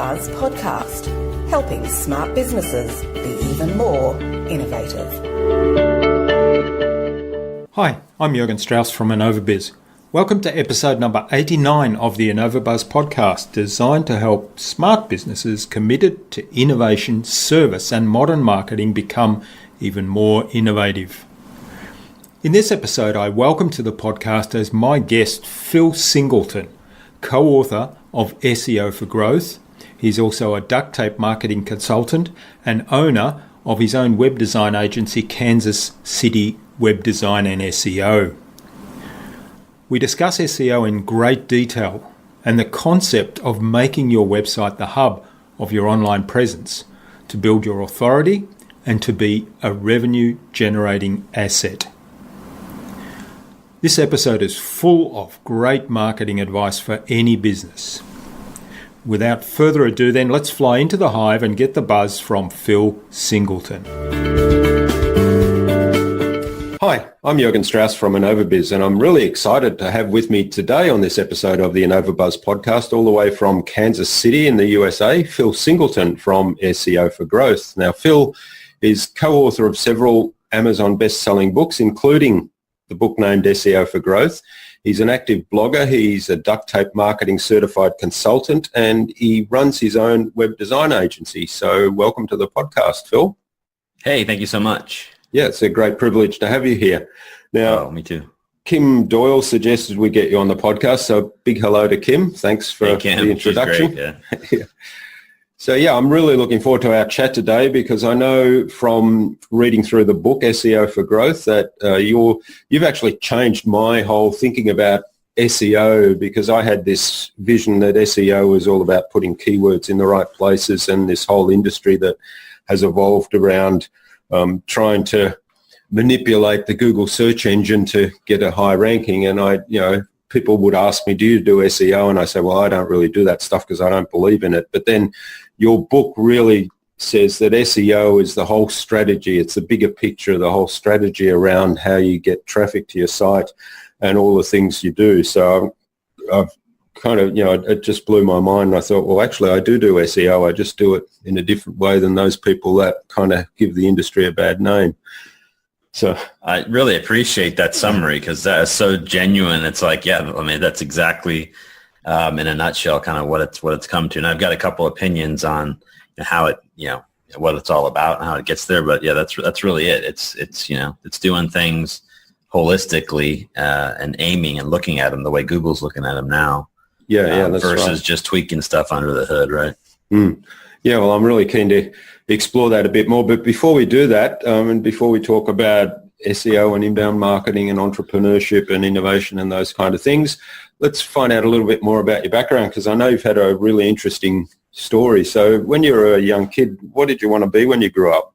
InnovaBuzz podcast, helping smart businesses be even more innovative. Hi, I'm Jürgen Strauss from InnovaBuzz. Welcome to episode number 89 of the InnovaBuzz podcast, designed to help smart businesses committed to innovation, service, and modern marketing become even more innovative. In this episode, I welcome to the podcast as my guest Phil Singleton, co-author of SEO for Growth. He's also a Duct Tape marketing consultant and owner of his own web design agency, Kansas City Web Design and SEO. We discuss SEO in great detail and the concept of making your website the hub of your online presence to build your authority and to be a revenue-generating asset. This episode is full of great marketing advice for any business. Without further ado then, let's fly into the hive and get the buzz from Phil Singleton. Hi, I'm Jürgen Strauss from InnovaBuzz, and I'm really excited to have with me today on this episode of the InnovaBuzz podcast, all the way from Kansas City in the USA, Phil Singleton from SEO for Growth. Now, Phil is co-author of several Amazon best-selling books, including the book named SEO for Growth. He's an active blogger. He's a Duct Tape marketing certified consultant, and he runs his own web design agency. So welcome to the podcast, Phil. Hey, thank you so much. Yeah, it's a great privilege to have you here. Now, me too. Kim Doyle suggested we get you on the podcast, so big hello to Kim. Thanks for the introduction. Great, yeah. Yeah. So yeah, I'm really looking forward to our chat today because I know from reading through the book SEO for Growth that you've actually changed my whole thinking about SEO, because I had this vision that SEO was all about putting keywords in the right places, and this whole industry that has evolved around trying to manipulate the Google search engine to get a high ranking. And people would ask me, do you do SEO? And I say, well, I don't really do that stuff because I don't believe in it. But then your book really says that SEO is the whole strategy. It's the bigger picture, the whole strategy around how you get traffic to your site and all the things you do. So I've kind of, it just blew my mind. And I thought, well, actually, I do SEO. I just do it in a different way than those people that kind of give the industry a bad name. So I really appreciate that summary, because that is so genuine. It's like, yeah, I mean, that's exactly in a nutshell kind of what it's come to. And I've got a couple opinions on how it, what it's all about and how it gets there. But yeah, that's really it. It's doing things holistically and aiming and looking at them the way Google's looking at them now. Yeah, that's versus right. just tweaking stuff under the hood, right? Yeah, well, I'm really keen to explore that a bit more. But before we do that, and before we talk about SEO and inbound marketing and entrepreneurship and innovation and those kind of things, let's find out a little bit more about your background, because I know you've had a really interesting story. So when you were a young kid, what did you want to be when you grew up?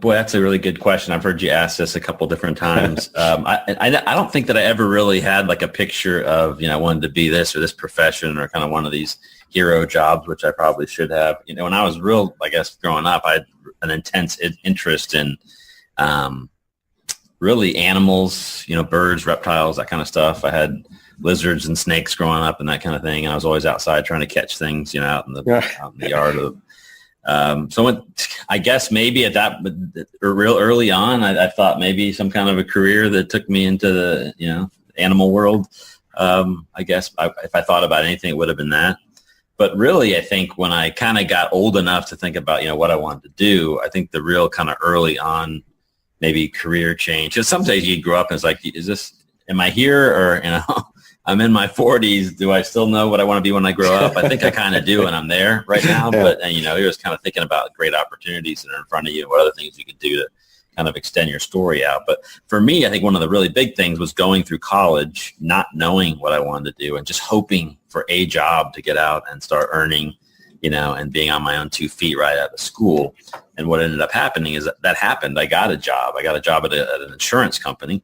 Boy, that's a really good question. I've heard you ask this a couple different times. I don't think that I ever really had like a picture of, I wanted to be this or this profession or kind of one of these hero jobs, which I probably should have. When I was growing up, I had an intense interest in really animals, birds, reptiles, that kind of stuff. I had lizards and snakes growing up and that kind of thing. And I was always outside trying to catch things, out in the yard. I guess maybe at that, real early on, I thought maybe some kind of a career that took me into the, animal world. I guess if I thought about anything, it would have been that. But really, I think when I kind of got old enough to think about, what I wanted to do, I think the real kind of early on, maybe career change. Because some days you grow up and it's like, am I here or, I'm in my 40s. Do I still know what I want to be when I grow up? I think I kind of do, and I'm there right now. Yeah. But, you're just kind of thinking about great opportunities that are in front of you, what other things you could do to kind of extend your story out. But for me, I think one of the really big things was going through college, not knowing what I wanted to do and just hoping for a job to get out and start earning, and being on my own 2 feet right out of school. And what ended up happening is that happened. I got a job. I got a job at an insurance company.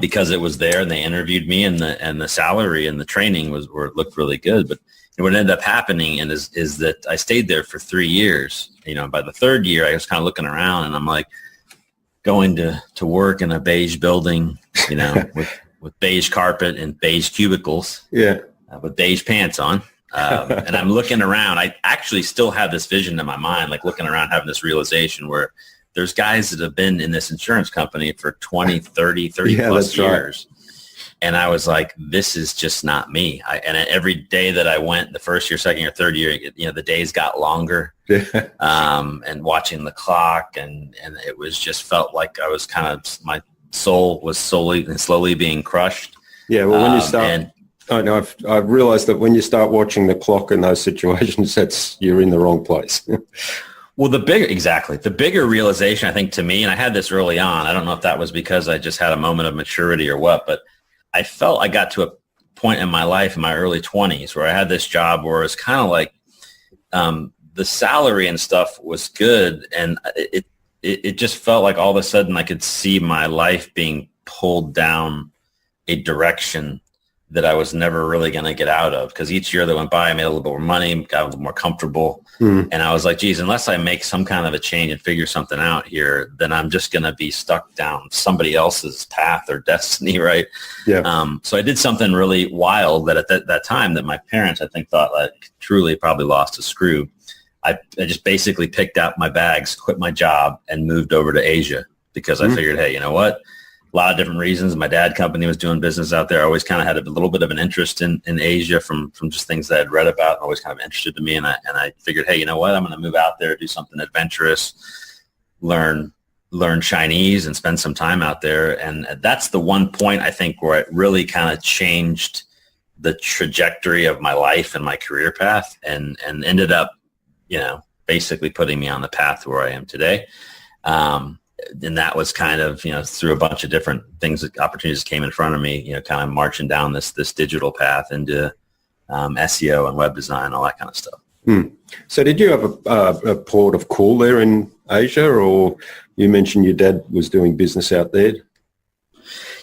Because it was there and they interviewed me, and the salary and the training looked really good. But what ended up happening is that I stayed there for 3 years. By the third year, I was kind of looking around and I'm like going to work in a beige building, with beige carpet and beige cubicles. Yeah. with beige pants on. And I'm looking around. I actually still have this vision in my mind, like looking around, having this realization where there's guys that have been in this insurance company for 20, 30 plus years. Right. And I was like, this is just not me. And every day that I went, the first year, second year, third year, the days got longer. And watching the clock, and it was just felt like I was kind of, my soul was slowly being crushed. Yeah, well, when you start, I've realized that when you start watching the clock in those situations, you're in the wrong place. Well, the bigger realization, I think, to me, and I had this early on, I don't know if that was because I just had a moment of maturity or what, but I felt I got to a point in my life in my early 20s where I had this job where it was kind of like the salary and stuff was good, and it just felt like all of a sudden I could see my life being pulled down a direction that I was never really going to get out of, because each year that went by, I made a little bit more money, got a little more comfortable. And I was like, geez, unless I make some kind of a change and figure something out here, then I'm just going to be stuck down somebody else's path or destiny, right? Yeah. So I did something really wild that at that time that my parents, I think, thought like truly probably lost a screw. I just basically picked up my bags, quit my job, and moved over to Asia, because I figured, hey, you know what? A lot of different reasons. My dad company was doing business out there. I always kind of had a little bit of an interest in Asia from just things that I'd read about, and always kind of interested to me. And I figured, hey, you know what? I'm going to move out there, do something adventurous, learn Chinese, and spend some time out there. And that's the one point, I think, where it really kind of changed the trajectory of my life and my career path, and ended up, basically putting me on the path where I am today. And that was kind of, through a bunch of different things, opportunities came in front of me, kind of marching down this digital path into SEO and web design, all that kind of stuff. So did you have a port of call there in Asia, or you mentioned your dad was doing business out there?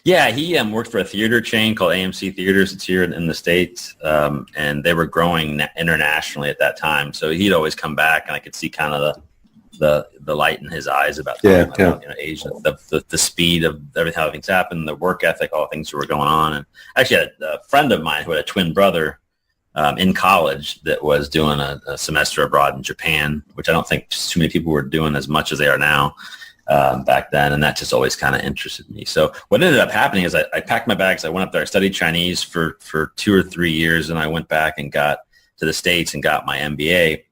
Yeah, he worked for a theater chain called AMC Theaters. It's here in the States, and they were growing internationally at that time. So he'd always come back, and I could see kind of the light in his eyes about Asia, the speed of everything, how things happen, the work ethic, all the things that were going on. And actually, I had a friend of mine who had a twin brother in college that was doing a semester abroad in Japan, which I don't think too many people were doing as much as they are now back then. And that just always kind of interested me. So what ended up happening is I packed my bags. I went up there. I studied Chinese for 2 or 3 years, and I went back and got to the States and got my MBA.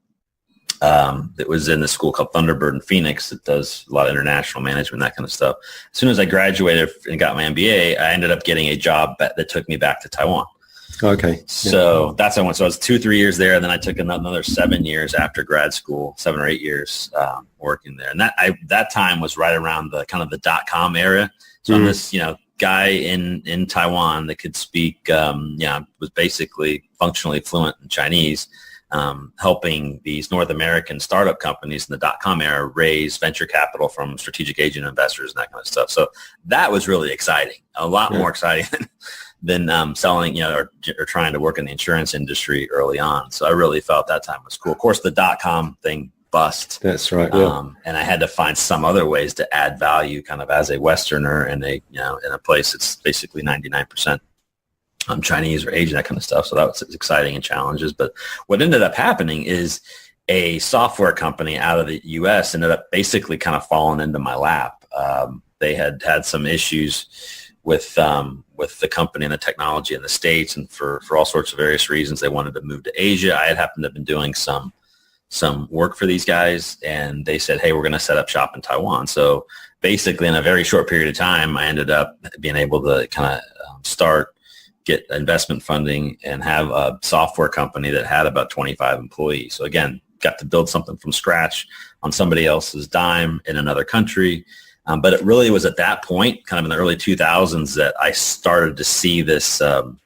That was in the school called Thunderbird in Phoenix that does a lot of international management, that kind of stuff. As soon as I graduated and got my MBA, I ended up getting a job that took me back to Taiwan. Okay. So that's how I went. So I was 2-3 years there, and then I took another 7 years after grad school, 7 or 8 years working there. And that time was right around the kind of the .com era. So I'm this, guy in Taiwan that could speak, was basically functionally fluent in Chinese. Helping these North American startup companies in the .com era raise venture capital from strategic agent investors and that kind of stuff. So that was really exciting, a lot more exciting than selling, or trying to work in the insurance industry early on. So I really felt that time was cool. Of course, the .com thing bust. That's right. Yeah. And I had to find some other ways to add value, kind of as a Westerner in a place that's basically 99%. Chinese or Asian, that kind of stuff. So that was exciting and challenges. But what ended up happening is a software company out of the U.S. ended up basically kind of falling into my lap. They had some issues with the company and the technology in the States, and for all sorts of various reasons, they wanted to move to Asia. I had happened to have been doing some work for these guys, and they said, hey, we're going to set up shop in Taiwan. So basically in a very short period of time, I ended up being able to kind of get investment funding and have a software company that had about 25 employees. So again, got to build something from scratch on somebody else's dime in another country. But it really was at that point, kind of in the early 2000s, that I started to see this, the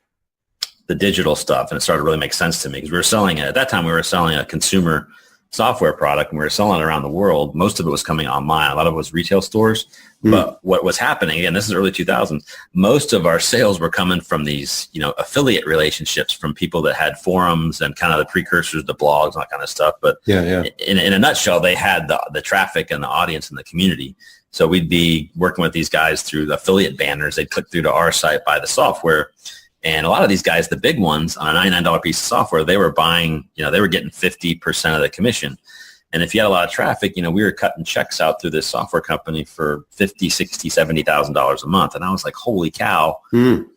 digital stuff, and it started to really make sense to me, because we were selling it. At that time, we were selling a consumer software product, and we were selling it around the world. Most of it was coming online. A lot of it was retail stores. But what was happening, again, this is early 2000s, most of our sales were coming from these, affiliate relationships from people that had forums and kind of the precursors to blogs and that kind of stuff. But in a nutshell, they had the traffic and the audience and the community. So we'd be working with these guys through the affiliate banners. They'd click through to our site, buy the software, And a lot of these guys, the big ones, on a $99 piece of software, they were buying, they were getting 50% of the commission. And if you had a lot of traffic, we were cutting checks out through this software company for $50,000, $60,000, $70,000 a month. And I was like, holy cow,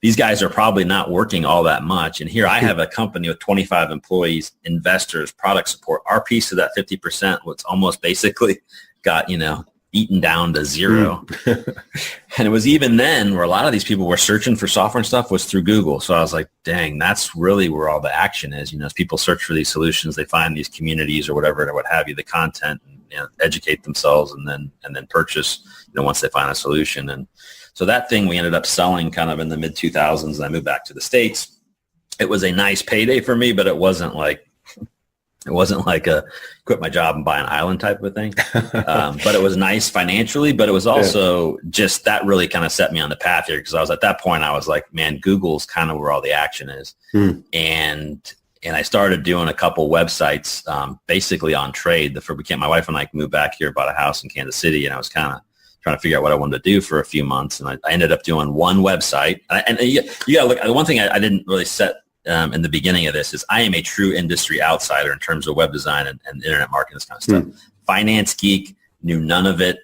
these guys are probably not working all that much. And here I have a company with 25 employees, investors, product support. Our piece of that 50% was almost basically got, eaten down to zero. And it was even then where a lot of these people were searching for software and stuff was through Google. So I was like, dang, that's really where all the action is. As people search for these solutions, they find these communities or whatever, or what have you, the content, and educate themselves and then purchase, once they find a solution. And so that thing we ended up selling kind of in the mid 2000s, and I moved back to the States. It was a nice payday for me, but it wasn't like a quit my job and buy an island type of a thing. But it was nice financially, but it was also just that really kind of set me on the path here, because I was at that point, I was like, man, Google's kind of where all the action is. And I started doing a couple websites basically on trade. My wife and I moved back here, bought a house in Kansas City, and I was kind of trying to figure out what I wanted to do for a few months. And I ended up doing one website. And you gotta look, the one thing I didn't really set in the beginning of this is I am a true industry outsider in terms of web design and internet marketing, this kind of stuff. Finance geek, knew none of it,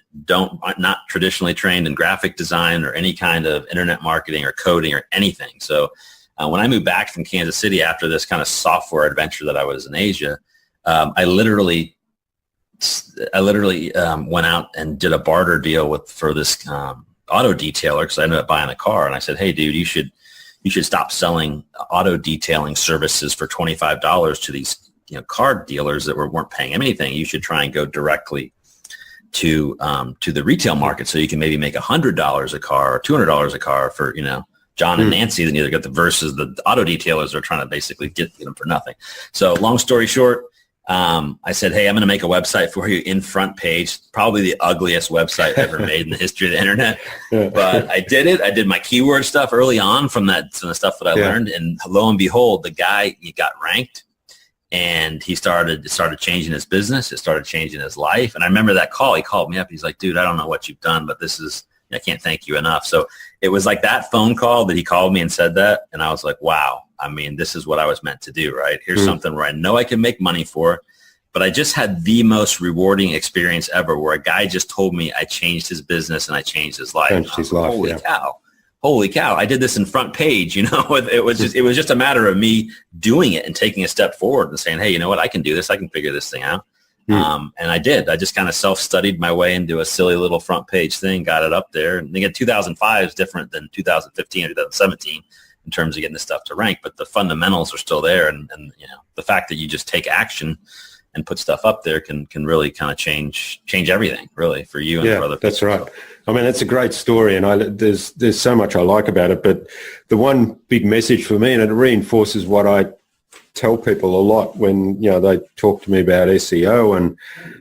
not traditionally trained in graphic design or any kind of internet marketing or coding or anything. So when I moved back from Kansas City after this kind of software adventure that I was in Asia, I literally went out and did a barter deal for this auto detailer, because I ended up buying a car, and I said, hey dude, you should stop selling auto detailing services for $25 to these car dealers that weren't paying him anything. You should try and go directly to the retail market, so you can maybe make $100 a car or $200 a car for John and Nancy, then either get versus the auto detailers are trying to basically get them for nothing. So long story short, I said, hey, I'm going to make a website for you in front page, probably the ugliest website ever made in the history of the internet. But I did it. I did my keyword stuff early on from the stuff that I learned. And lo and behold, the guy, he got ranked, and it started changing his business. It started changing his life. And I remember that call. He called me up. He's like, dude, I don't know what you've done, but I can't thank you enough. So it was like that phone call that he called me and said that. And I was like, wow, I mean, this is what I was meant to do, right? Here's something where I know I can make money for, but I just had the most rewarding experience ever, where a guy just told me I changed his business and I changed his life. Holy cow. I did this in front page, it was just a matter of me doing it and taking a step forward and saying, hey, you know what? I can do this. I can figure this thing out. And I did. I just kind of self-studied my way into a silly little front page thing, got it up there. And again, 2005 is different than 2015 or 2017 in terms of getting this stuff to rank, but the fundamentals are still there. And the fact that you just take action and put stuff up there can really kind of change everything, really, for you and for other people. That's right. I mean, it's a great story, and there's so much I like about it. But the one big message for me, and it reinforces what I tell people a lot when they talk to me about SEO,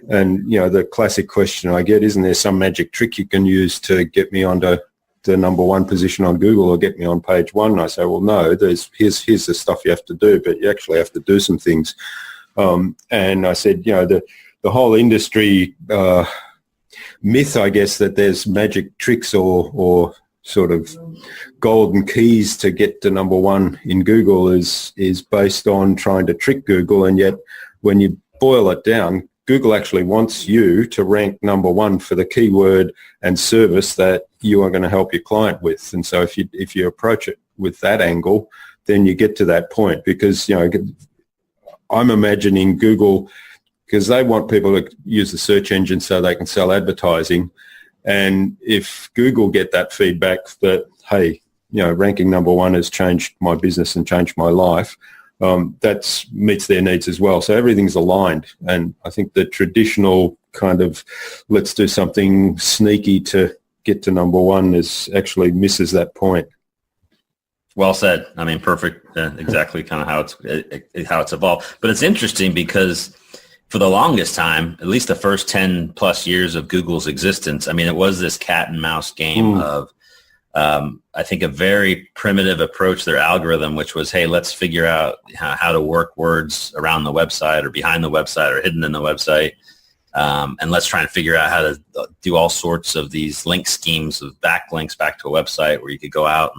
and the classic question I get, isn't there some magic trick you can use to get me onto the number one position on Google or get me on page one? And I say, well, no, here's the stuff you have to do, but you actually have to do some things. And I said, the whole industry myth, I guess, that there's magic tricks or sort of golden keys to get to number one in Google is based on trying to trick Google. And yet when you boil it down, Google actually wants you to rank number one for the keyword and service that you are going to help your client with. And so if you approach it with that angle, then you get to that point, because, I'm imagining Google, because they want people to use the search engine so they can sell advertising. And if Google get that feedback that, hey, ranking number one has changed my business and changed my life, that meets their needs as well. So everything's aligned. And I think the traditional kind of let's do something sneaky to get to number one actually misses that point. Well said. I mean, perfect. Exactly kind of how it's evolved. But it's interesting because for the longest time, at least the first 10 plus years of Google's existence, I mean, it was this cat and mouse game of, I think, a very primitive approach to their algorithm, which was, hey, let's figure out how to work words around the website or behind the website or hidden in the website. And let's try and figure out how to do all sorts of these link schemes of backlinks back to a website where you could go out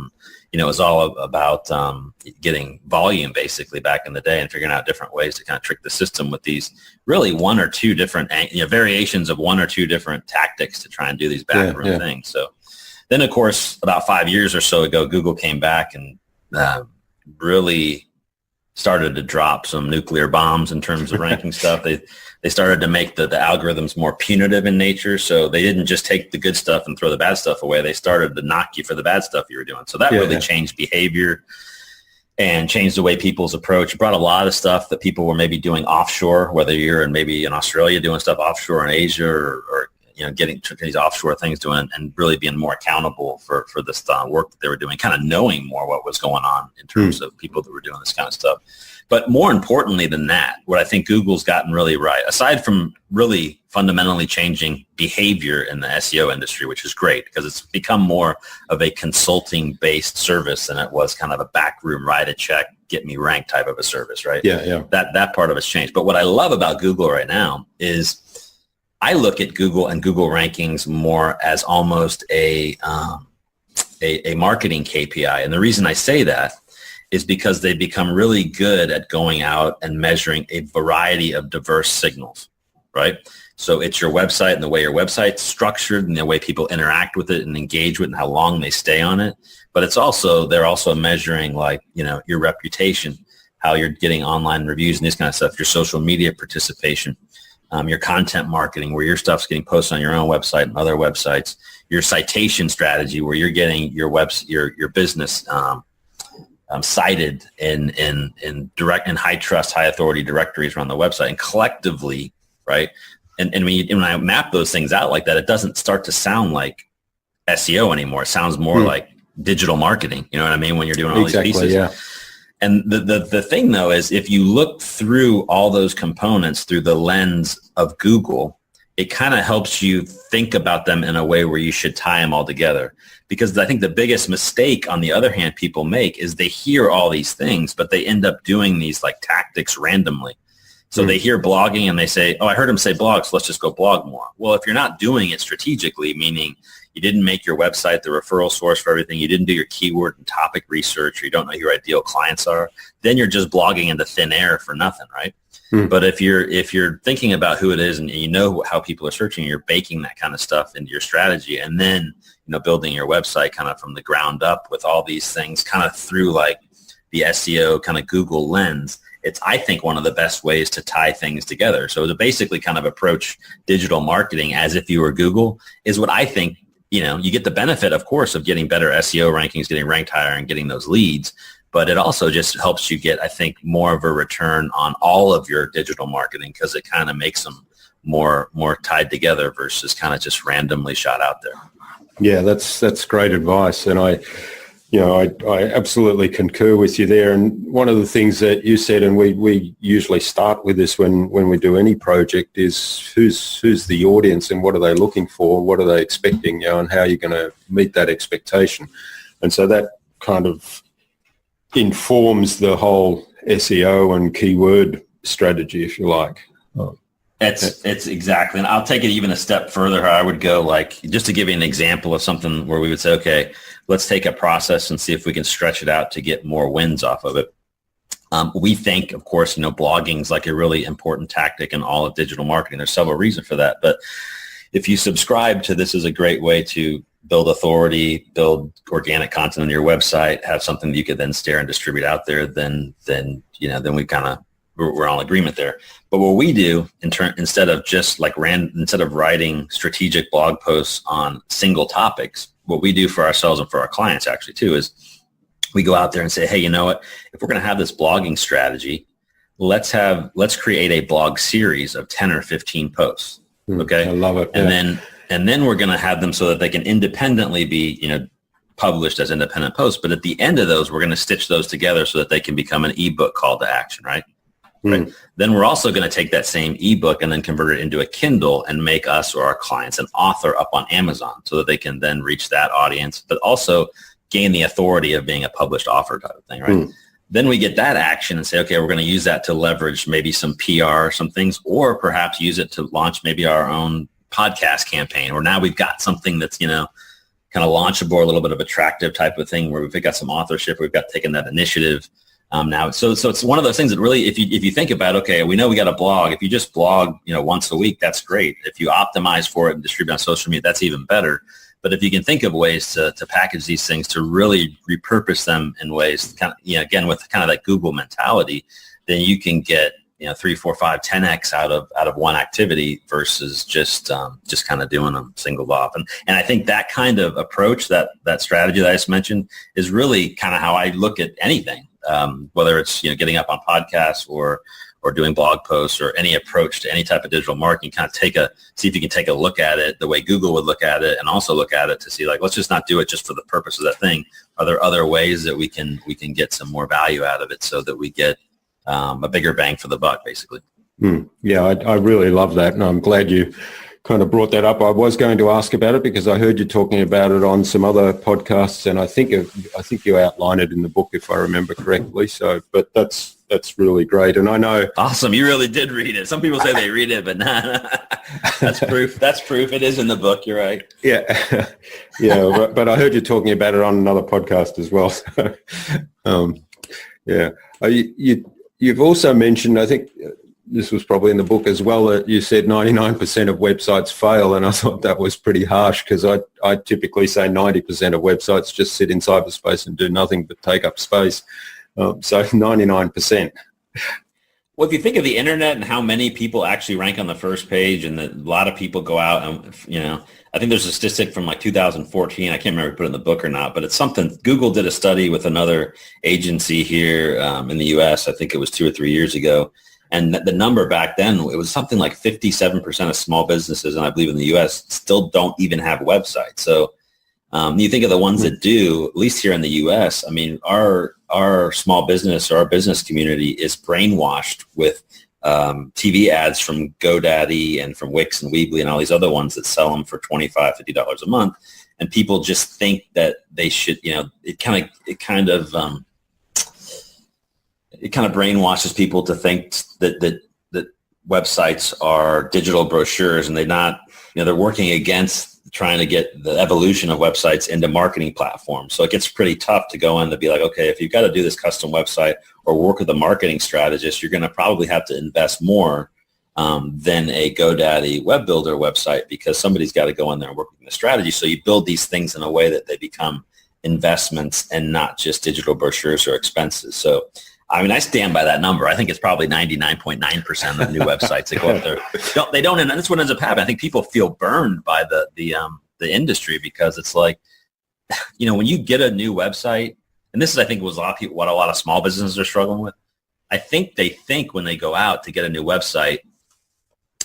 it was all about getting volume basically back in the day and figuring out different ways to kind of trick the system with these really one or two different variations of one or two different tactics to try and do these backroom things. So then, of course, about 5 years or so ago, Google came back and really started to drop some nuclear bombs in terms of ranking stuff. They started to make the algorithms more punitive in nature. So they didn't just take the good stuff and throw the bad stuff away. They started to knock you for the bad stuff you were doing. So that really changed behavior and changed the way people's approach. It brought a lot of stuff that people were maybe doing offshore, whether you're maybe in Australia doing stuff offshore in Asia or getting these offshore things doing and really being more accountable for this work that they were doing, kind of knowing more what was going on in terms of people that were doing this kind of stuff. But more importantly than that, what I think Google's gotten really right, aside from really fundamentally changing behavior in the SEO industry, which is great because it's become more of a consulting-based service than it was kind of a backroom write a check, get me ranked type of a service, right? Yeah. That part of it's changed. But what I love about Google right now is I look at Google and Google rankings more as almost a marketing KPI. And the reason I say that is because they've become really good at going out and measuring a variety of diverse signals, right? So it's your website and the way your website's structured and the way people interact with it and engage with it and how long they stay on it. But they're also measuring your reputation, how you're getting online reviews and this kind of stuff, your social media participation. Your content marketing, where your stuff's getting posted on your own website and other websites, your citation strategy, where you're getting your business cited in direct and high trust, high authority directories around the website, and collectively, right? And when I map those things out like that, it doesn't start to sound like SEO anymore. It sounds more like digital marketing. You know what I mean? When you're doing all these pieces. Yeah. And the thing, though, is if you look through all those components through the lens of Google, it kind of helps you think about them in a way where you should tie them all together. Because I think the biggest mistake, on the other hand, people make is they hear all these things, but they end up doing these tactics randomly. So they hear blogging and they say, oh, I heard him say blog, so let's just go blog more. Well, if you're not doing it strategically, meaning you didn't make your website the referral source for everything, you didn't do your keyword and topic research, or you don't know who your ideal clients are, then you're just blogging into thin air for nothing, right? But if you're thinking about who it is and you know how people are searching, you're baking that kind of stuff into your strategy, and then building your website kind of from the ground up with all these things kind of through the SEO kind of Google lens. It's, I think, one of the best ways to tie things together. So to basically kind of approach digital marketing as if you were Google is what I think, you get the benefit, of course, of getting better SEO rankings, getting ranked higher and getting those leads. But it also just helps you get, I think, more of a return on all of your digital marketing because it kind of makes them more tied together versus kind of just randomly shot out there. Yeah, that's great advice. And I absolutely concur with you there. And one of the things that you said, and we usually start with this when we do any project, is who's the audience and what are they looking for? What are they expecting, and how you're going to meet that expectation. And so that kind of informs the whole SEO and keyword strategy, if you like. It's exactly, and I'll take it even a step further. I would go just to give you an example of something where we would say, okay, let's take a process and see if we can stretch it out to get more wins off of it. We think, of course, blogging is a really important tactic in all of digital marketing. There's several reasons for that, but if you subscribe to this is a great way to build authority, build organic content on your website, have something that you could then share and distribute out there, then we kind of we're all in agreement there. But what we do instead of just instead of writing strategic blog posts on single topics, what we do for ourselves and for our clients actually too is we go out there and say, hey, you know what? If we're going to have this blogging strategy, let's create a blog series of 10 or 15 posts. Okay. I love it. Yeah. And then we're going to have them so that they can independently be, published as independent posts. But at the end of those, we're going to stitch those together so that they can become an ebook call to action, right? Right. Then we're also going to take that same ebook and then convert it into a Kindle and make us or our clients an author up on Amazon so that they can then reach that audience, but also gain the authority of being a published author type of thing, right? Then we get that action and say, okay, we're going to use that to leverage maybe some PR, some things, or perhaps use it to launch maybe our own podcast campaign. Or now we've got something that's, kind of launchable, a little bit of attractive type of thing where we've got some authorship, we've got taken that initiative now. So it's one of those things that really, if you think about, okay, we know we got a blog. If you just blog, once a week, that's great. If you optimize for it and distribute on social media, that's even better. But if you can think of ways to package these things, to really repurpose them in ways, kind of, again, with kind of that Google mentality, then you can get 3, 4, 5, 10x out of one activity versus just kind of doing them singled off. And I think that kind of approach, that strategy that I just mentioned, is really kind of how I look at anything, whether it's getting up on podcasts or doing blog posts or any approach to any type of digital marketing. Kind of see if you can take a look at it the way Google would look at it, and also look at it to see, like, let's just not do it just for the purpose of that thing. Are there other ways that we can get some more value out of it so that we get a bigger bang for the buck, basically? Yeah, I really love that, and I'm glad you kind of brought that up. I was going to ask about it because I heard you talking about it on some other podcasts, and I think you outline it in the book, if I remember correctly. So, but that's really great, and I know. Awesome, you really did read it. Some people say they read it, but nah. That's proof. That's proof. It is in the book. You're right. Yeah, yeah. but I heard you talking about it on another podcast as well. So, yeah. You've also mentioned, I think this was probably in the book as well, that you said 99% of websites fail, and I thought that was pretty harsh because I typically say 90% of websites just sit in cyberspace and do nothing but take up space. So 99%. Well, if you think of the internet and how many people actually rank on the first page, and that a lot of people go out and, I think there's a statistic from like 2014. I can't remember if we put it in the book or not, but it's something. Google did a study with another agency here in the U.S. I think it was 2 or 3 years ago. And the number back then, it was something like 57% of small businesses, and I believe in the U.S., still don't even have websites. So you think of the ones that do, at least here in the U.S., I mean, our small business or our business community is brainwashed with TV ads from GoDaddy and from Wix and Weebly and all these other ones that sell them for $25, $50 a month. And people just think that they should, it kind of brainwashes people to think that websites are digital brochures, and they're working against trying to get the evolution of websites into marketing platforms. So it gets pretty tough to go in to be like, okay, if you've got to do this custom website or work with a marketing strategist, you're going to probably have to invest more than a GoDaddy web builder website, because somebody's got to go in there and work with the strategy. So you build these things in a way that they become investments and not just digital brochures or expenses. So I mean, I stand by that number. I think it's probably 99.9% of new websites that go up there. They don't, and that's what ends up happening. I think people feel burned by the industry, because it's like, when you get a new website, and this is, I think, was what a lot of small businesses are struggling with. I think they think when they go out to get a new website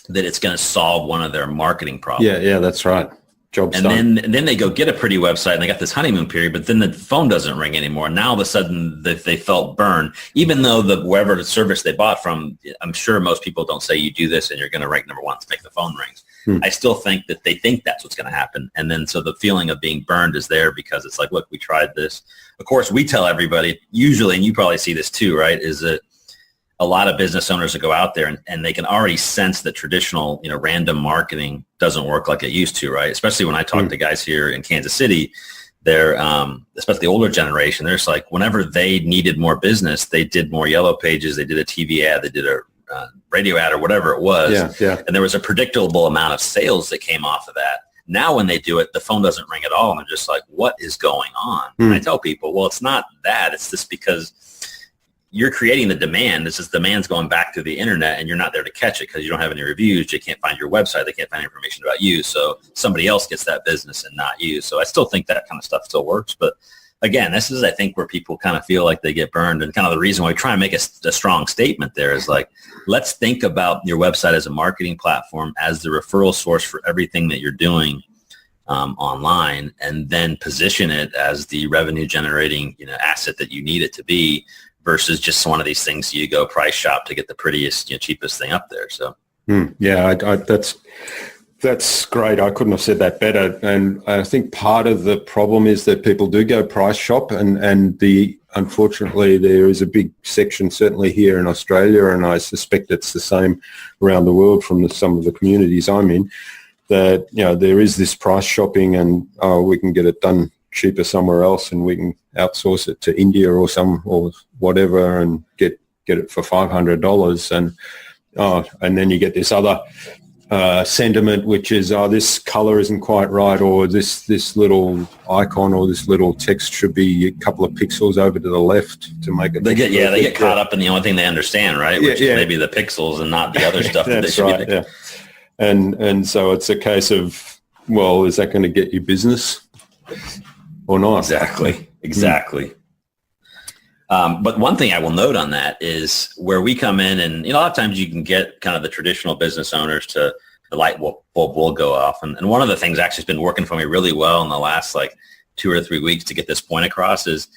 that it's going to solve one of their marketing problems. Yeah, that's right. Job's and done. then they go get a pretty website, and they got this honeymoon period, but then the phone doesn't ring anymore. Now all of a sudden they felt burned, even though wherever the service they bought from, I'm sure most people don't say you do this and you're going to rank number one to make the phone rings. I still think that they think that's what's going to happen. And then so the feeling of being burned is there, because it's like, look, we tried this. Of course, we tell everybody usually, and you probably see this too, right, is that a lot of business owners that go out there and they can already sense that traditional, random marketing doesn't work like it used to, right? Especially when I talk to guys here in Kansas City, they're, especially the older generation, they're just like, whenever they needed more business, they did more yellow pages, they did a TV ad, they did a radio ad or whatever it was. Yeah. And there was a predictable amount of sales that came off of that. Now when they do it, the phone doesn't ring at all. And they're just like, what is going on? And I tell people, well, it's not that. It's just because you're creating the demand. This is demand's going back to the internet, and you're not there to catch it because you don't have any reviews. You can't find your website. They can't find information about you. So somebody else gets that business and not you. So I still think that kind of stuff still works. But again, this is, I think, where people kind of feel like they get burned. And kind of the reason why we try and make a strong statement there is like, let's think about your website as a marketing platform, as the referral source for everything that you're doing online, and then position it as the revenue generating asset that you need it to be, versus just one of these things you go price shop to get the prettiest, cheapest thing up there. So, that's great. I couldn't have said that better. And I think part of the problem is that people do go price shop, and unfortunately there is a big section, certainly here in Australia, and I suspect it's the same around the world from some of the communities I'm in, that, there is this price shopping and we can get it done cheaper somewhere else and we can outsource it to India or whatever and get it for $500 and then you get this other sentiment, which is this color isn't quite right, or this little icon or this little text should be a couple of pixels over to the left to make it. They get caught up in the only thing they understand, right? Which is maybe the pixels and not the other stuff that they should right, be. Yeah. And so it's a case of, well, is that going to get you business or not? Exactly. But one thing I will note on that is where we come in, and a lot of times you can get kind of the traditional business owners to the light bulb will go off. And one of the things actually has been working for me really well in the last 2 or 3 weeks to get this point across is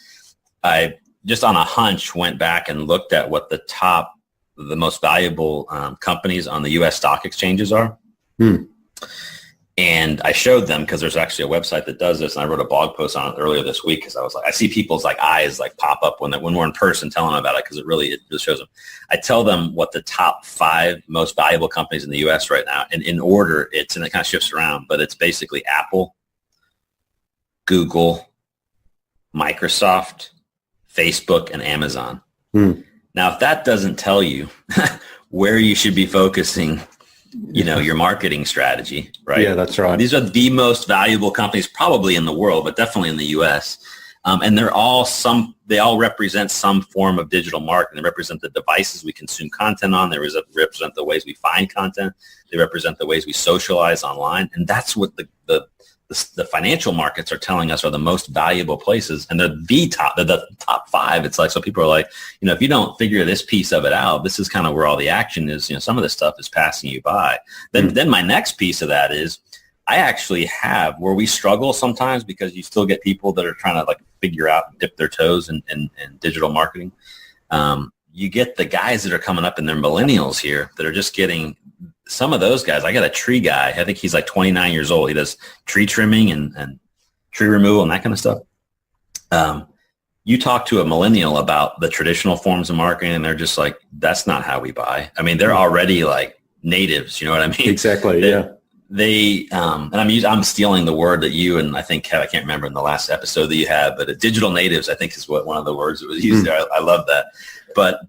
I just on a hunch went back and looked at what the most valuable companies on the U.S. stock exchanges are. And I showed them because there's actually a website that does this, and I wrote a blog post on it earlier this week because I was I see people's eyes pop up when we're in person telling them about it because it really shows them. I tell them what the top 5 most valuable companies in the U.S. right now, and in order, and it kind of shifts around, but it's basically Apple, Google, Microsoft, Facebook, and Amazon. Now, if that doesn't tell you where you should be focusing your marketing strategy, right? Yeah, that's right. These are the most valuable companies probably in the world, but definitely in the U.S. And they all represent some form of digital marketing. They represent the devices we consume content on. They represent the ways we find content. They represent the ways we socialize online. And that's what the financial markets are telling us are the most valuable places, and they're the top 5. It's so people are if you don't figure this piece of it out, this is kind of where all the action is. Some of this stuff is passing you by. Then my next piece of that is I actually have where we struggle sometimes because you still get people that are trying to figure out, dip their toes in digital marketing. You get the guys that are coming up and they're millennials here that are just getting. Some of those guys, I got a tree guy. I think he's 29 years old. He does tree trimming and tree removal and that kind of stuff. You talk to a millennial about the traditional forms of marketing and they're just that's not how we buy. I mean, they're already natives. You know what I mean? Exactly. They and I'm stealing the word that you and I think I can't remember in the last episode that you had, but digital natives I think is what one of the words that was used there. I love that. But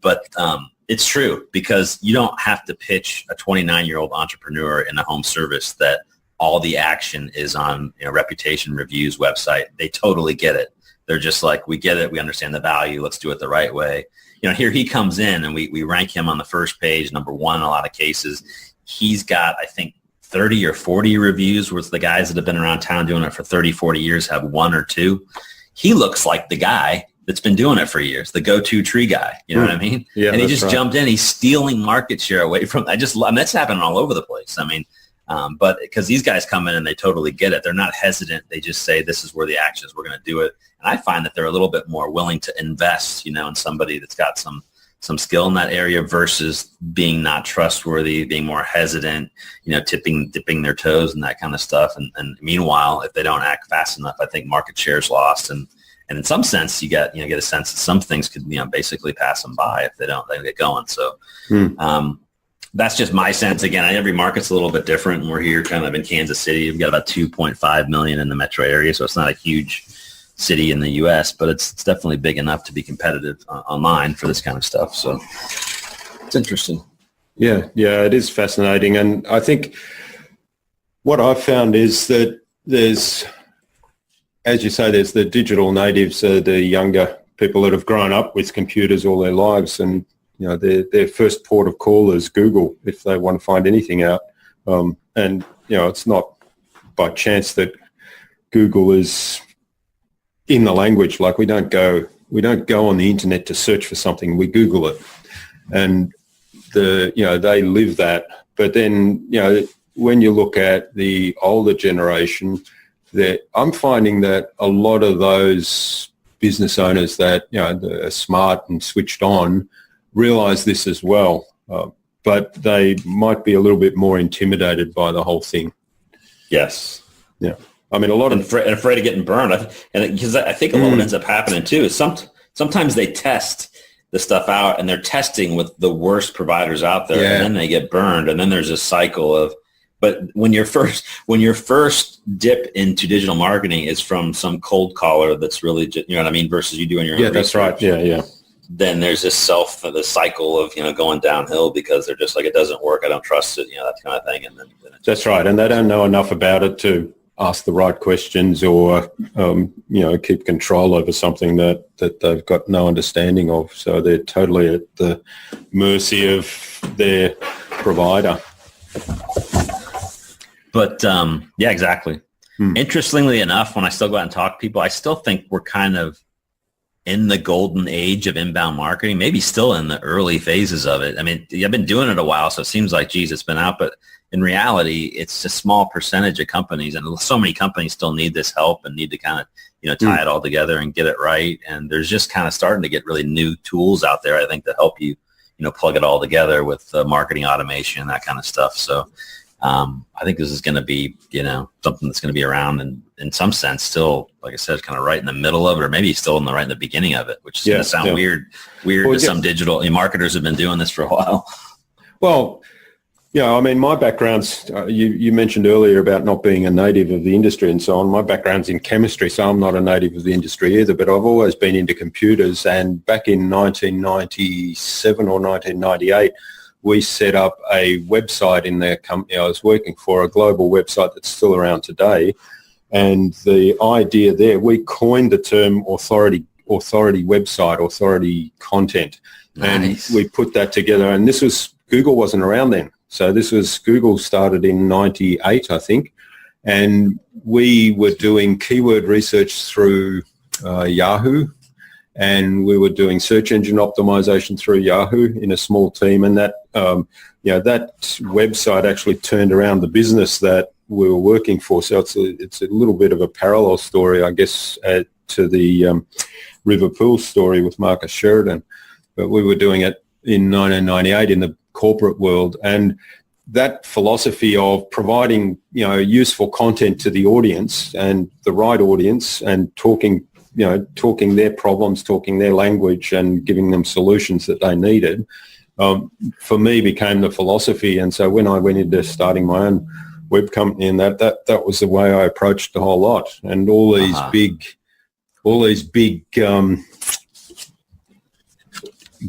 it's true because you don't have to pitch a 29-year-old entrepreneur in a home service that all the action is on reputation reviews website. They totally get it. They're just we get it. We understand the value. Let's do it the right way. Here he comes in and we rank him on the first page, number 1 in a lot of cases. He's got, I think, 30 or 40 reviews where the guys that have been around town doing it for 30, 40 years have 1 or 2. He looks like the guy that's been doing it for years, the go-to tree guy. You know what I mean? Yeah, and he just jumped in. He's stealing market share away from. That's happening all over the place. But because these guys come in and they totally get it, they're not hesitant. They just say, "This is where the action is. We're going to do it." And I find that they're a little bit more willing to invest, in somebody that's got some skill in that area versus being not trustworthy, being more hesitant, dipping their toes and that kind of stuff. And meanwhile, if they don't act fast enough, I think market share is lost. And in some sense, you get a sense that some things could basically pass them by if they don't get going. So that's just my sense. Again, every market's a little bit different. And we're here kind of in Kansas City. We've got about 2.5 million in the metro area, so it's not a huge city in the U.S., but it's definitely big enough to be competitive online for this kind of stuff. So it's interesting. Yeah, it is fascinating. And I think what I've found is that there's, as you say, there's the digital natives, the younger people that have grown up with computers all their lives, and their first port of call is Google if they want to find anything out. And it's not by chance that Google is in the language. We don't go on the internet to search for something. We Google it, and they live that. But then when you look at the older generation, that I'm finding that a lot of those business owners that are smart and switched on realize this as well, but they might be a little bit more intimidated by the whole thing. Yes. Yeah. I mean, a lot of afraid of getting burned, and because I think a lot of what ends up happening too is sometimes they test the stuff out and they're testing with the worst providers out there, and then they get burned, and then there's a cycle of But when your first dip into digital marketing is from some cold caller that's really, you know what I mean, versus you doing your own that's research, right. Yeah. then there's this the cycle of, going downhill because they're just like, it doesn't work, I don't trust it, that kind of thing. And then That's right. And they don't know enough about it to ask the right questions or, keep control over something that they've got no understanding of. So they're totally at the mercy of their provider. But yeah, exactly. Interestingly enough, when I still go out and talk to people, I still think we're kind of in the golden age of inbound marketing, maybe still in the early phases of it. I mean, I've been doing it a while, so it seems like, geez, it's been out. But in reality, it's a small percentage of companies, and so many companies still need this help and need to kind of, tie it all together and get it right. And there's just kind of starting to get really new tools out there, I think, that help you, plug it all together with marketing automation and that kind of stuff. So I think this is going to be, something that's going to be around and in some sense still, like I said, kind of right in the middle of it, or maybe still right in the beginning of it, which is going to sound weird to some digital marketers who've been doing this for a while. Well, I mean, my background's, you mentioned earlier about not being a native of the industry and so on. My background's in chemistry, so I'm not a native of the industry either, but I've always been into computers. And back in 1997 or 1998, we set up a website in the company I was working for, a global website that's still around today. And the idea there, we coined the term authority website, authority content. Nice. And we put that together. And Google wasn't around then. So Google started in 98, I think. And we were doing keyword research through Yahoo. And we were doing search engine optimization through Yahoo in a small team. And that, that website actually turned around the business that we were working for. So it's a little bit of a parallel story, I guess, to the Liverpool story with Marcus Sheridan. But we were doing it in 1998 in the corporate world. And that philosophy of providing, useful content to the audience and the right audience and talking their problems, talking their language and giving them solutions that they needed, for me became the philosophy. And so when I went into starting my own web company, and that was the way I approached the whole lot. And all these big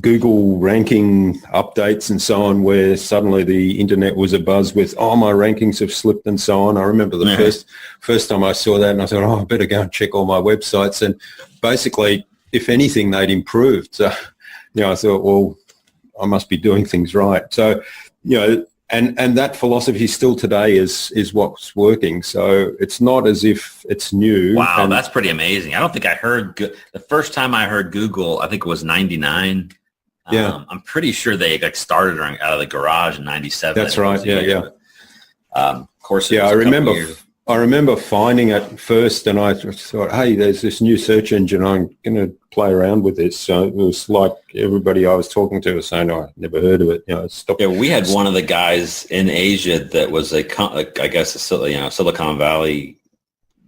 Google ranking updates and so on, where suddenly the internet was abuzz with, my rankings have slipped and so on. I remember the first time I saw that, and I thought, I better go and check all my websites. And basically, if anything, they'd improved. So, I thought, well, I must be doing things right. So, and that philosophy still today is what's working. So it's not as if it's new. Wow, that's pretty amazing. I don't think I heard the first time I heard Google, I think it was 99. Yeah. I'm pretty sure they started out of the garage in 97. That's right. Yeah. Of course. Yeah, I remember finding it first, and I thought, hey, there's this new search engine. I'm going to play around with this. So it was like everybody I was talking to was saying, I never heard of it. Stop. Yeah, we had one of the guys in Asia that was I guess a Silicon Valley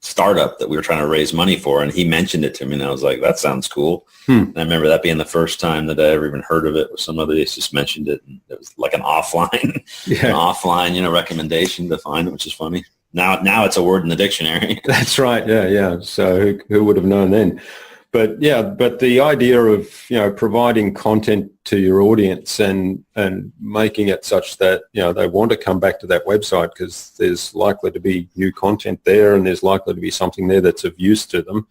startup that we were trying to raise money for, and he mentioned it to me, and I was like, that sounds cool. And I remember that being the first time that I ever even heard of it. With somebody just mentioned it, and it was like an offline recommendation to find it, which is funny. Now it's a word in the dictionary. That's right. Yeah. So who would have known then? But the idea of, providing content to your audience and making it such that, they want to come back to that website because there's likely to be new content there and there's likely to be something there that's of use to them,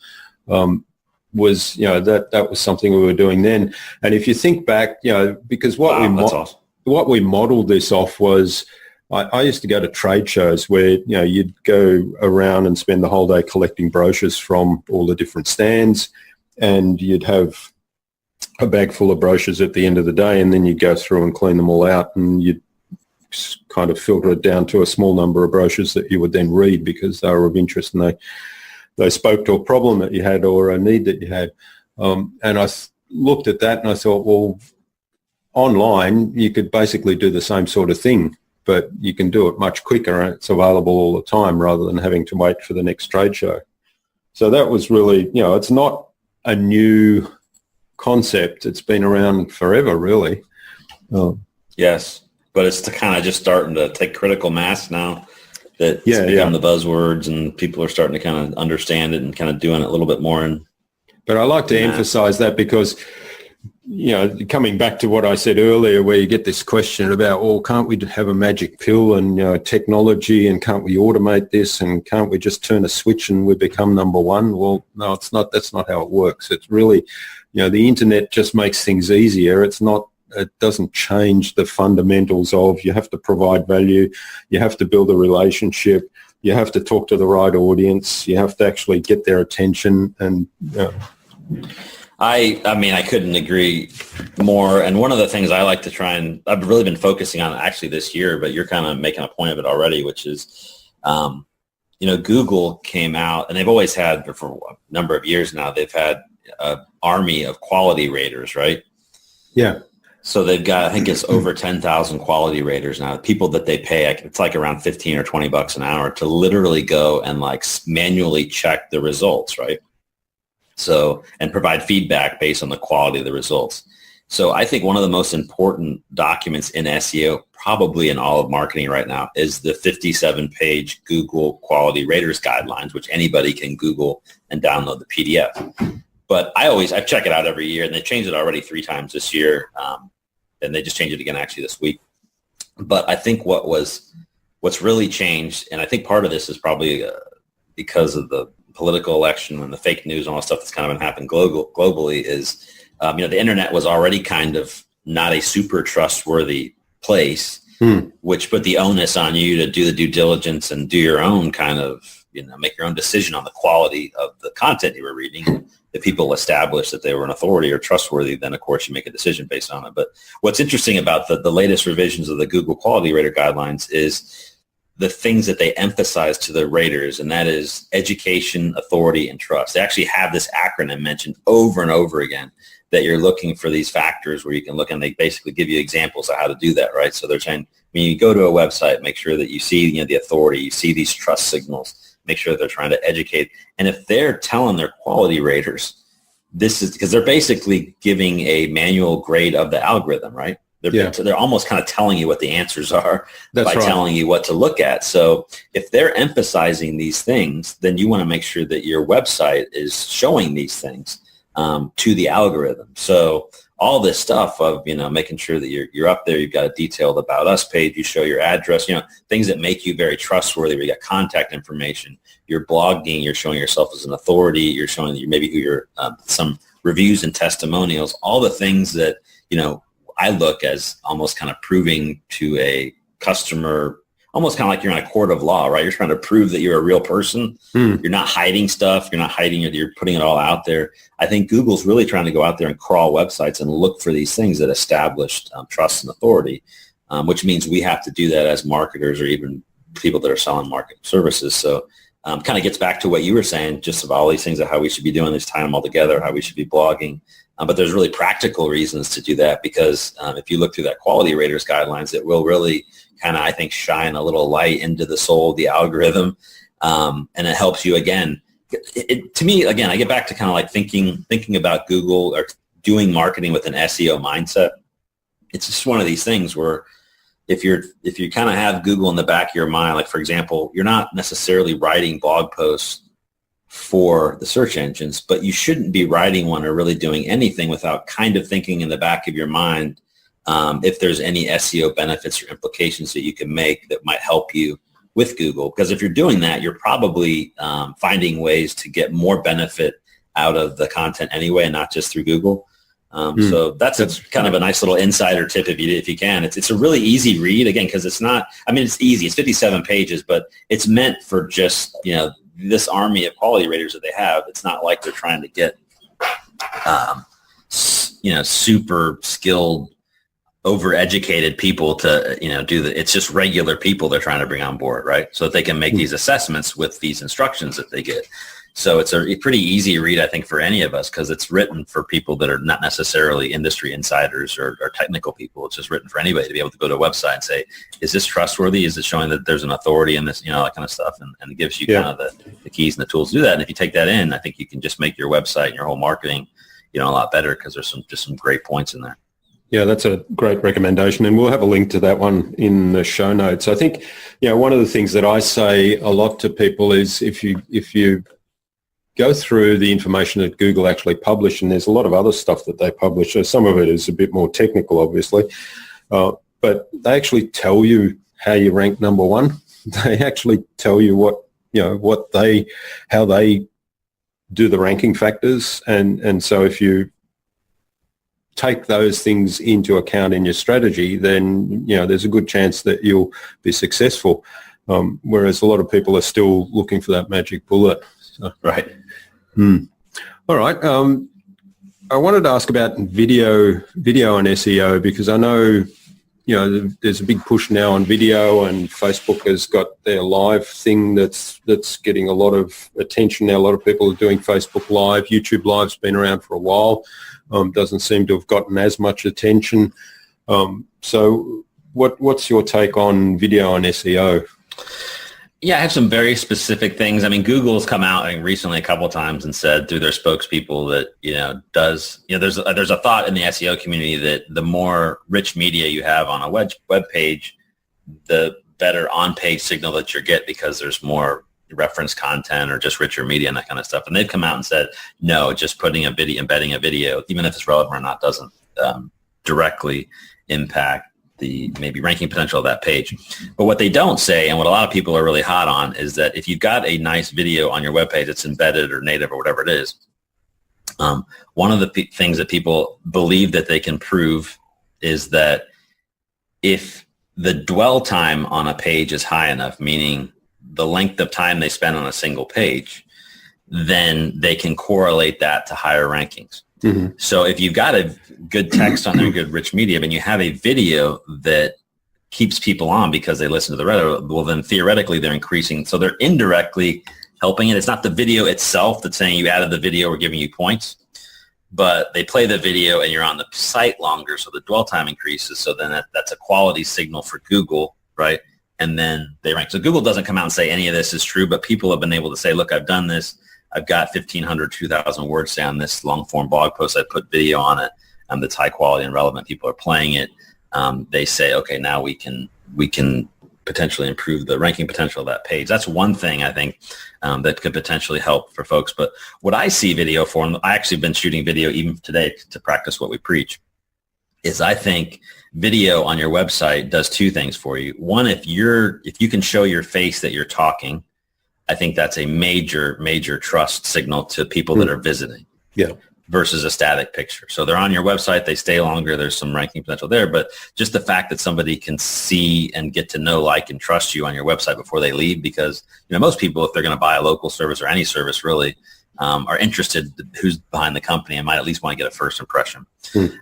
was, that was something we were doing then. And if you think back, because what we modeled this off was, I used to go to trade shows where, you'd go around and spend the whole day collecting brochures from all the different stands, and you'd have a bag full of brochures at the end of the day, and then you'd go through and clean them all out, and you'd kind of filter it down to a small number of brochures that you would then read because they were of interest and they spoke to a problem that you had or a need that you had. And I looked at that and I thought, well, online you could basically do the same sort of thing, but you can do it much quicker and it's available all the time rather than having to wait for the next trade show. So that was really, it's not a new concept. It's been around forever, really. Yes. but it's kind of just starting to take critical mass now that it's become the buzzwords, and people are starting to kind of understand it and kind of doing it a little bit more. But I like to emphasize that because, coming back to what I said earlier, where you get this question about, well, can't we have a magic pill and technology, and can't we automate this, and can't we just turn a switch and we become number one? Well, no, it's not. That's not how it works. It's really, the internet just makes things easier. It doesn't change the fundamentals of, you have to provide value, you have to build a relationship, you have to talk to the right audience, you have to actually get their attention. And I couldn't agree more. And one of the things I like to try, and I've really been focusing on actually this year, but you're kind of making a point of it already, which is, Google came out, and they've always had, for a number of years now, they've had an army of quality raters, right? Yeah. So they've got, I think it's over 10,000 quality raters now, people that they pay. It's like around 15 or 20 bucks an hour to literally go and like manually check the results, right? So, and provide feedback based on the quality of the results. So I think one of the most important documents in SEO, probably in all of marketing right now, is the 57-page Google Quality Raters Guidelines, which anybody can Google and download the PDF. But I check it out every year, and they changed it already 3 times this year, and they just changed it again actually this week. But I think what's really changed, and I think part of this is probably because of the political election and the fake news and all that stuff that's kind of been happening globally, is the internet was already kind of not a super trustworthy place, which put the onus on you to do the due diligence and do your own kind of, make your own decision on the quality of the content you were reading. If people established that they were an authority or trustworthy, then of course you make a decision based on it. But what's interesting about the latest revisions of the Google Quality Rater Guidelines is the things that they emphasize to the raters, and that is education, authority, and trust. They actually have this acronym mentioned over and over again, that you're looking for these factors where you can look, and they basically give you examples of how to do that, right? So they're saying, when you go to a website, make sure that you see the authority, you see these trust signals, make sure that they're trying to educate. And if they're telling their quality raters, this is because they're basically giving a manual grade of the algorithm, right? They're almost kind of telling you what the answers are by telling you what to look at. So if they're emphasizing these things, then you want to make sure that your website is showing these things to the algorithm. So all this stuff of, making sure that you're up there, you've got a detailed About Us page, you show your address, things that make you very trustworthy, where you got contact information, you're blogging, you're showing yourself as an authority, you're showing that maybe who you're, some reviews and testimonials, all the things that, I look as almost kind of proving to a customer, almost kind of like you're in a court of law, right? You're trying to prove that you're a real person. You're not hiding stuff. You're not hiding it. You're putting it all out there. I think Google's really trying to go out there and crawl websites and look for these things that established trust and authority, which means we have to do that as marketers or even people that are selling market services. So kind of gets back to what you were saying, just of all these things of how we should be doing this, tying them all together, how we should be blogging. But there's really practical reasons to do that, because if you look through that Quality Raters Guidelines, it will really kind of, I think, shine a little light into the soul of the algorithm. And it helps you, again, to me, again, I get back to kind of like thinking about Google or doing marketing with an SEO mindset. It's just one of these things where if you kind of have Google in the back of your mind, like, for example, you're not necessarily writing blog posts for the search engines, but you shouldn't be writing one or really doing anything without kind of thinking in the back of your mind if there's any SEO benefits or implications that you can make that might help you with Google. Because if you're doing that, you're probably finding ways to get more benefit out of the content anyway, and not just through Google. So that's kind of a nice little insider tip if you can. It's a really easy read, again, because it's not, it's easy. It's 57 pages, but it's meant for just, this army of quality raters that they have. It's not like they're trying to get, super skilled, overeducated people to, it's just regular people they're trying to bring on board, right? So that they can make these assessments with these instructions that they get. So it's a pretty easy read, I think, for any of us, because it's written for people that are not necessarily industry insiders or technical people. It's just written for anybody to be able to go to a website and say, is this trustworthy? Is it showing that there's an authority in this, that kind of stuff? And it gives you kind of the keys and the tools to do that. And if you take that in, I think you can just make your website and your whole marketing, a lot better, because there's some great points in there. Yeah, that's a great recommendation, and we'll have a link to that one in the show notes. I think, one of the things that I say a lot to people is if you go through the information that Google actually publish, and there's a lot of other stuff that they publish. So some of it is a bit more technical, obviously, but they actually tell you how you rank number one. They actually tell you how they do the ranking factors, and so if you take those things into account in your strategy, then there's a good chance that you'll be successful. Whereas a lot of people are still looking for that magic bullet. So. Right. All right. I wanted to ask about video and SEO, because I know there's a big push now on video, and Facebook has got their live thing that's getting a lot of attention now. A lot of people are doing Facebook Live. YouTube Live's been around for a while. Doesn't seem to have gotten as much attention. So what's your take on video and SEO? Yeah, I have some very specific things. I mean, Google's come out recently a couple of times and said through their spokespeople that, there's a thought in the SEO community that the more rich media you have on a web page, the better on-page signal that you get, because there's more reference content or just richer media and that kind of stuff. And they've come out and said, no, just embedding a video, even if it's relevant or not, doesn't directly impact the maybe ranking potential of that page. But what they don't say, and what a lot of people are really hot on, is that if you've got a nice video on your webpage that's embedded or native or whatever it is, one of the things that people believe that they can prove is that if the dwell time on a page is high enough, meaning the length of time they spend on a single page, then they can correlate that to higher rankings. Mm-hmm. So if you've got a good text on there, good rich media, and you have a video that keeps people on because they listen to the radio, well, then theoretically they're increasing. So they're indirectly helping it. It's not the video itself that's saying you added the video, we're giving you points, but they play the video and you're on the site longer, so the dwell time increases. So then that's a quality signal for Google, right? And then they rank. So Google doesn't come out and say any of this is true, but people have been able to say, look, I've done this. I've got 1,500, 2,000 words down this long form blog post. I put video on it. That's high quality and relevant. People are playing it. They say, okay, now we can potentially improve the ranking potential of that page. That's one thing I think that could potentially help for folks. But what I see video for, and I actually been shooting video even today to practice what we preach, is I think video on your website does two things for you. One, if you can show your face that you're talking, I think that's a major, major trust signal to people that are visiting. Yeah. Versus a static picture. So they're on your website, they stay longer, there's some ranking potential there, but just the fact that somebody can see and get to know, like, and trust you on your website before they leave, because most people, if they're going to buy a local service or any service really, are interested who's behind the company and might at least want to get a first impression.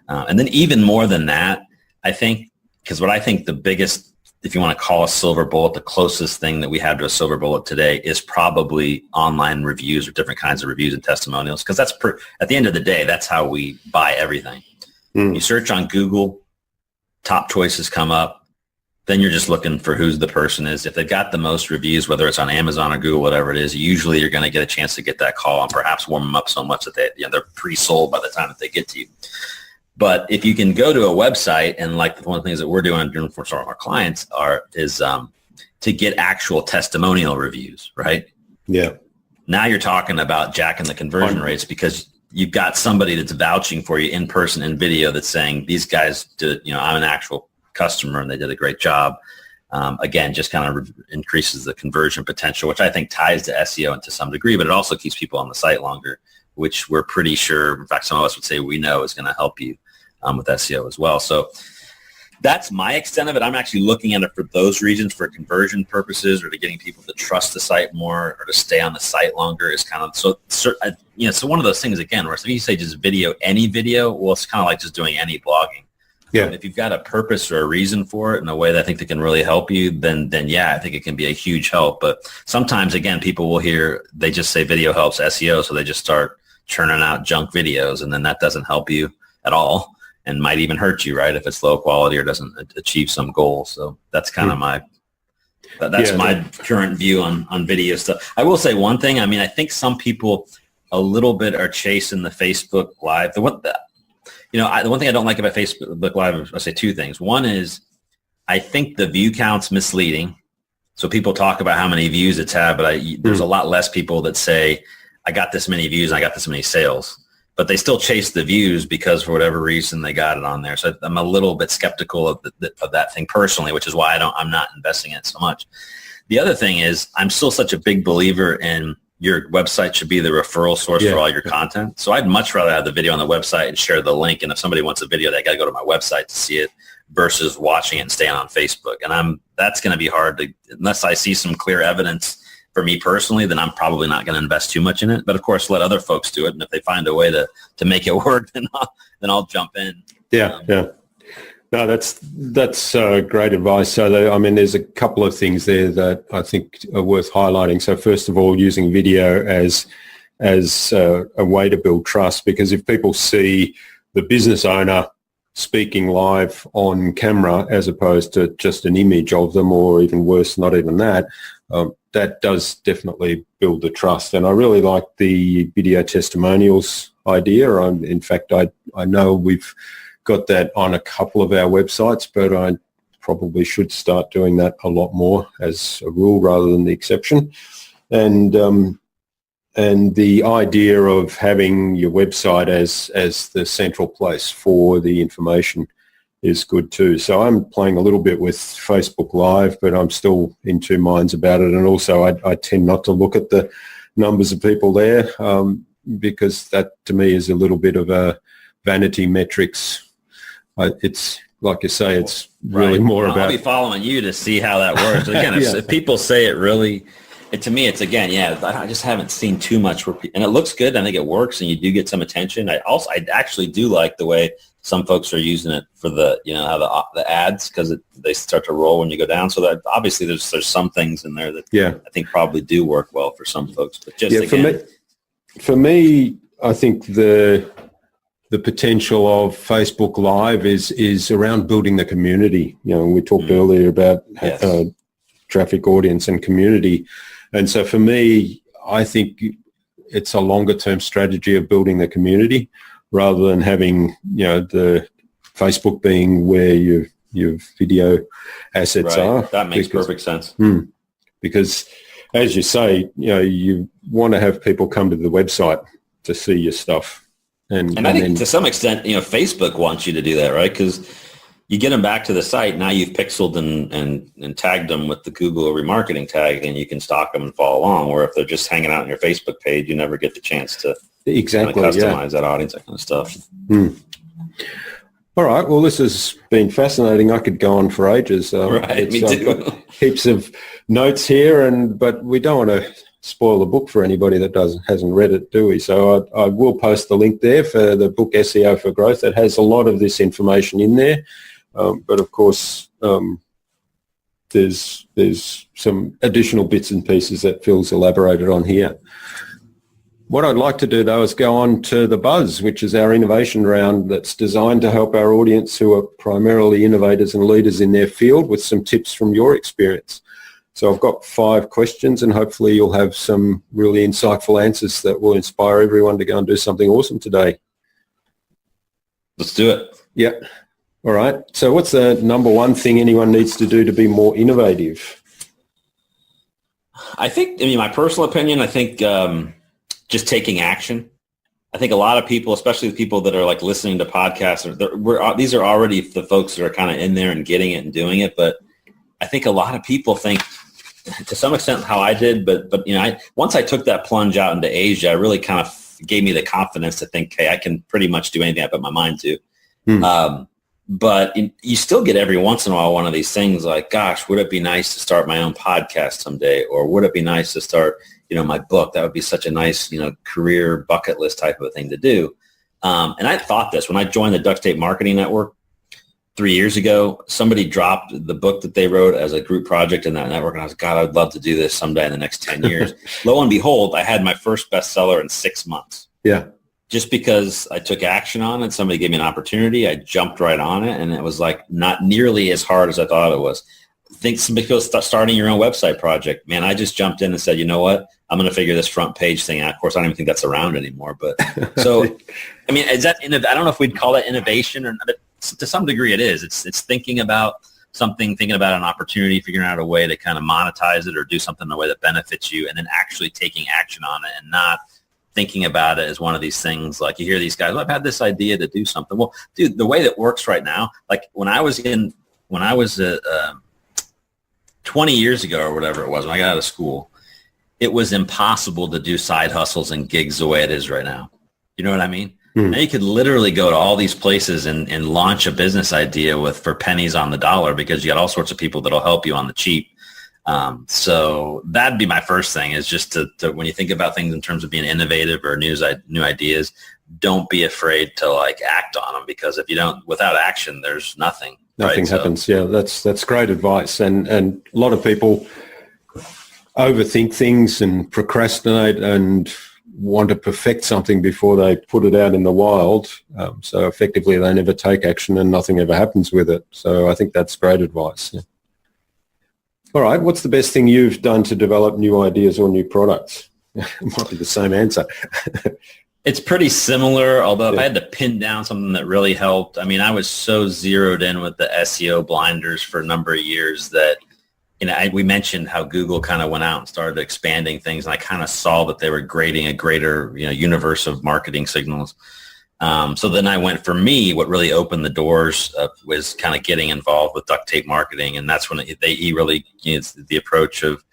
And then even more than that, I think, because what I think the biggest, if you want to call a silver bullet, the closest thing that we have to a silver bullet today is probably online reviews or different kinds of reviews and testimonials, because that's at the end of the day, that's how we buy everything. You search on Google, top choices come up, then you're just looking for who's the person is. If they've got the most reviews, whether it's on Amazon or Google, whatever it is, usually you're going to get a chance to get that call and perhaps warm them up so much that they're pre-sold by the time that they get to you. But if you can go to a website, and like one of the things that we're doing for some of our clients is to get actual testimonial reviews, right? Yeah. Now you're talking about jacking the conversion rates, because you've got somebody that's vouching for you in person and video that's saying, these guys did, I'm an actual customer and they did a great job. Again, just kind of increases the conversion potential, which I think ties to SEO to some degree, but it also keeps people on the site longer, which we're pretty sure, in fact, some of us would say we know is going to help you with SEO as well. So that's my extent of it. I'm actually looking at it for those reasons, for conversion purposes, or to getting people to trust the site more or to stay on the site longer is kind of, so one of those things, again, where if you say just any video, well, it's kind of like just doing any blogging. Yeah. But if you've got a purpose or a reason for it in a way that I think that can really help you, then yeah, I think it can be a huge help. But sometimes, again, people will hear, they just say video helps SEO, so they just start churning out junk videos, and then that doesn't help you at all and might even hurt you, right, if it's low quality or doesn't achieve some goal. So that's kind of my current view on video stuff. I will say one thing. I mean, I think some people a little bit are chasing the Facebook Live. The one thing I don't like about Facebook Live, I say two things. One is I think the view count's misleading. So people talk about how many views it's had, but there's a lot less people that say, I got this many views and I got this many sales. But they still chase the views because for whatever reason they got it on there. So I'm a little bit skeptical of that thing personally, which is why I'm not investing in it so much. The other thing is I'm still such a big believer in your website should be the referral source for all your content. So I'd much rather have the video on the website and share the link. And if somebody wants a video, they got to go to my website to see it versus watching it and staying on Facebook. And that's going to be hard to, unless I see some clear evidence for me personally, then I'm probably not going to invest too much in it. But of course, let other folks do it. And if they find a way to make it work, then I'll jump in. Yeah. No, that's great advice. So, there's a couple of things there that I think are worth highlighting. So, first of all, using video as a way to build trust, because if people see the business owner speaking live on camera as opposed to just an image of them, or even worse, not even that, that does definitely build the trust. And I really like the video testimonials idea. In fact, I know we've got that on a couple of our websites, but I probably should start doing that a lot more as a rule rather than the exception. And the idea of having your website as the central place for the information is good too. So I'm playing a little bit with Facebook Live, but I'm still in two minds about it. And also I tend not to look at the numbers of people there because that to me is a little bit of a vanity metrics. It's like you say, it's really more about... I'll be following you to see how that works. Again, if people say it really... to me, it's again, I just haven't seen too much. And it looks good. I think it works, and you do get some attention. I actually do like the way some folks are using it for the, how the ads, because they start to roll when you go down. So that obviously there's some things in there that I think probably do work well for some folks. But just again, for me, I think the potential of Facebook Live is around building the community. We talked earlier about traffic, audience, and community. And so for me, I think it's a longer term strategy of building the community rather than having, the Facebook being where your video assets are. That makes perfect sense. Because as you say, you want to have people come to the website to see your stuff. And I think to some extent, Facebook wants you to do that, right? Because you get them back to the site. Now you've pixeled and tagged them with the Google remarketing tag, and you can stalk them and follow along. Where if they're just hanging out on your Facebook page, you never get the chance to customize that audience, that kind of stuff. All right. Well, this has been fascinating. I could go on for ages. Me too. I've got heaps of notes here, but we don't want to spoil the book for anybody that hasn't read it, do we? So I will post the link there for the book SEO for Growth. That has a lot of this information in there. But of course, there's some additional bits and pieces that Phil's elaborated on here. What I'd like to do, though, is go on to the Buzz, which is our innovation round that's designed to help our audience who are primarily innovators and leaders in their field with some tips from your experience. So I've got 5 questions, and hopefully you'll have some really insightful answers that will inspire everyone to go and do something awesome today. Let's do it. Yeah. All right. So what's the number one thing anyone needs to do to be more innovative? My personal opinion, I think just taking action. I think a lot of people, especially the people that are like listening to podcasts, these are already the folks that are kind of in there and getting it and doing it. But I think a lot of people think, to some extent, how I did. But once I took that plunge out into Asia, it really kind of gave me the confidence to think, hey, I can pretty much do anything I put my mind to. But you still get every once in a while one of these things like, gosh, would it be nice to start my own podcast someday? Or would it be nice to start, my book? That would be such a nice, career bucket list type of a thing to do. And I thought this when I joined the Duct Tape Marketing Network 3 years ago. Somebody dropped the book that they wrote as a group project in that network. And I was, God, I'd love to do this someday in the next 10 years. Lo and behold, I had my first bestseller in 6 months. Yeah. Just because I took action on it, somebody gave me an opportunity, I jumped right on it, and it was like not nearly as hard as I thought it was. think some people starting your own website project. Man, I just jumped in and said, you know what? I'm going to figure this front page thing out. Of course, I don't even think that's around anymore. But so, I mean, is that, I don't know if we'd call that innovation or not. To some degree it is. It's thinking about something, thinking about an opportunity, figuring out a way to kind of monetize it or do something in a way that benefits you, and then actually taking action on it and not thinking about it as one of these things like you hear these guys, well, I've had this idea to do something. Well, dude, the way that works right now, like when I was 20 years ago or whatever it was, when I got out of school, it was impossible to do side hustles and gigs the way it is right now. You know what I mean? Now you could literally go to all these places and launch a business idea for pennies on the dollar because you got all sorts of people that'll help you on the cheap. So that'd be my first thing is just to when you think about things in terms of being innovative or new ideas, don't be afraid to like act on them, because if you don't, without action, there's nothing. Nothing happens. Yeah, that's great advice. And a lot of people overthink things and procrastinate and want to perfect something before they put it out in the wild. So effectively they never take action and nothing ever happens with it. So I think that's great advice. Yeah. All right. What's the best thing you've done to develop new ideas or new products? It might be the same answer. It's pretty similar, although if I had to pin down something that really helped, I mean, I was so zeroed in with the SEO blinders for a number of years that, you know, we mentioned how Google kind of went out and started expanding things, and I kind of saw that they were grading a greater, you know, universe of marketing signals. So then I went, for me, what really opened the doors was kind of getting involved with duct tape marketing, and that's when he really, you know, the approach of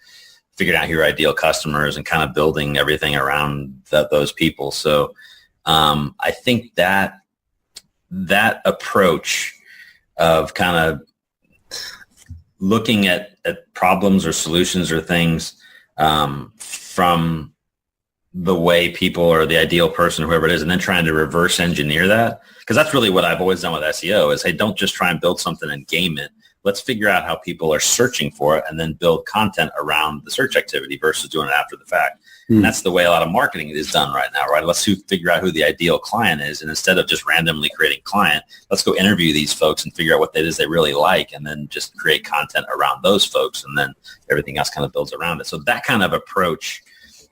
figuring out your ideal customers and kind of building everything around those people. So I think that approach of kind of looking at problems or solutions or things from the way people or the ideal person, whoever it is, and then trying to reverse engineer that. Because that's really what I've always done with SEO is, hey, don't just try and build something and game it. Let's figure out how people are searching for it and then build content around the search activity versus doing it after the fact. And that's the way a lot of marketing is done right now, right? Let's figure out who the ideal client is. And instead of just randomly creating client, let's go interview these folks and figure out what it is they really like, and then just create content around those folks, and then everything else kind of builds around it. So that kind of approach,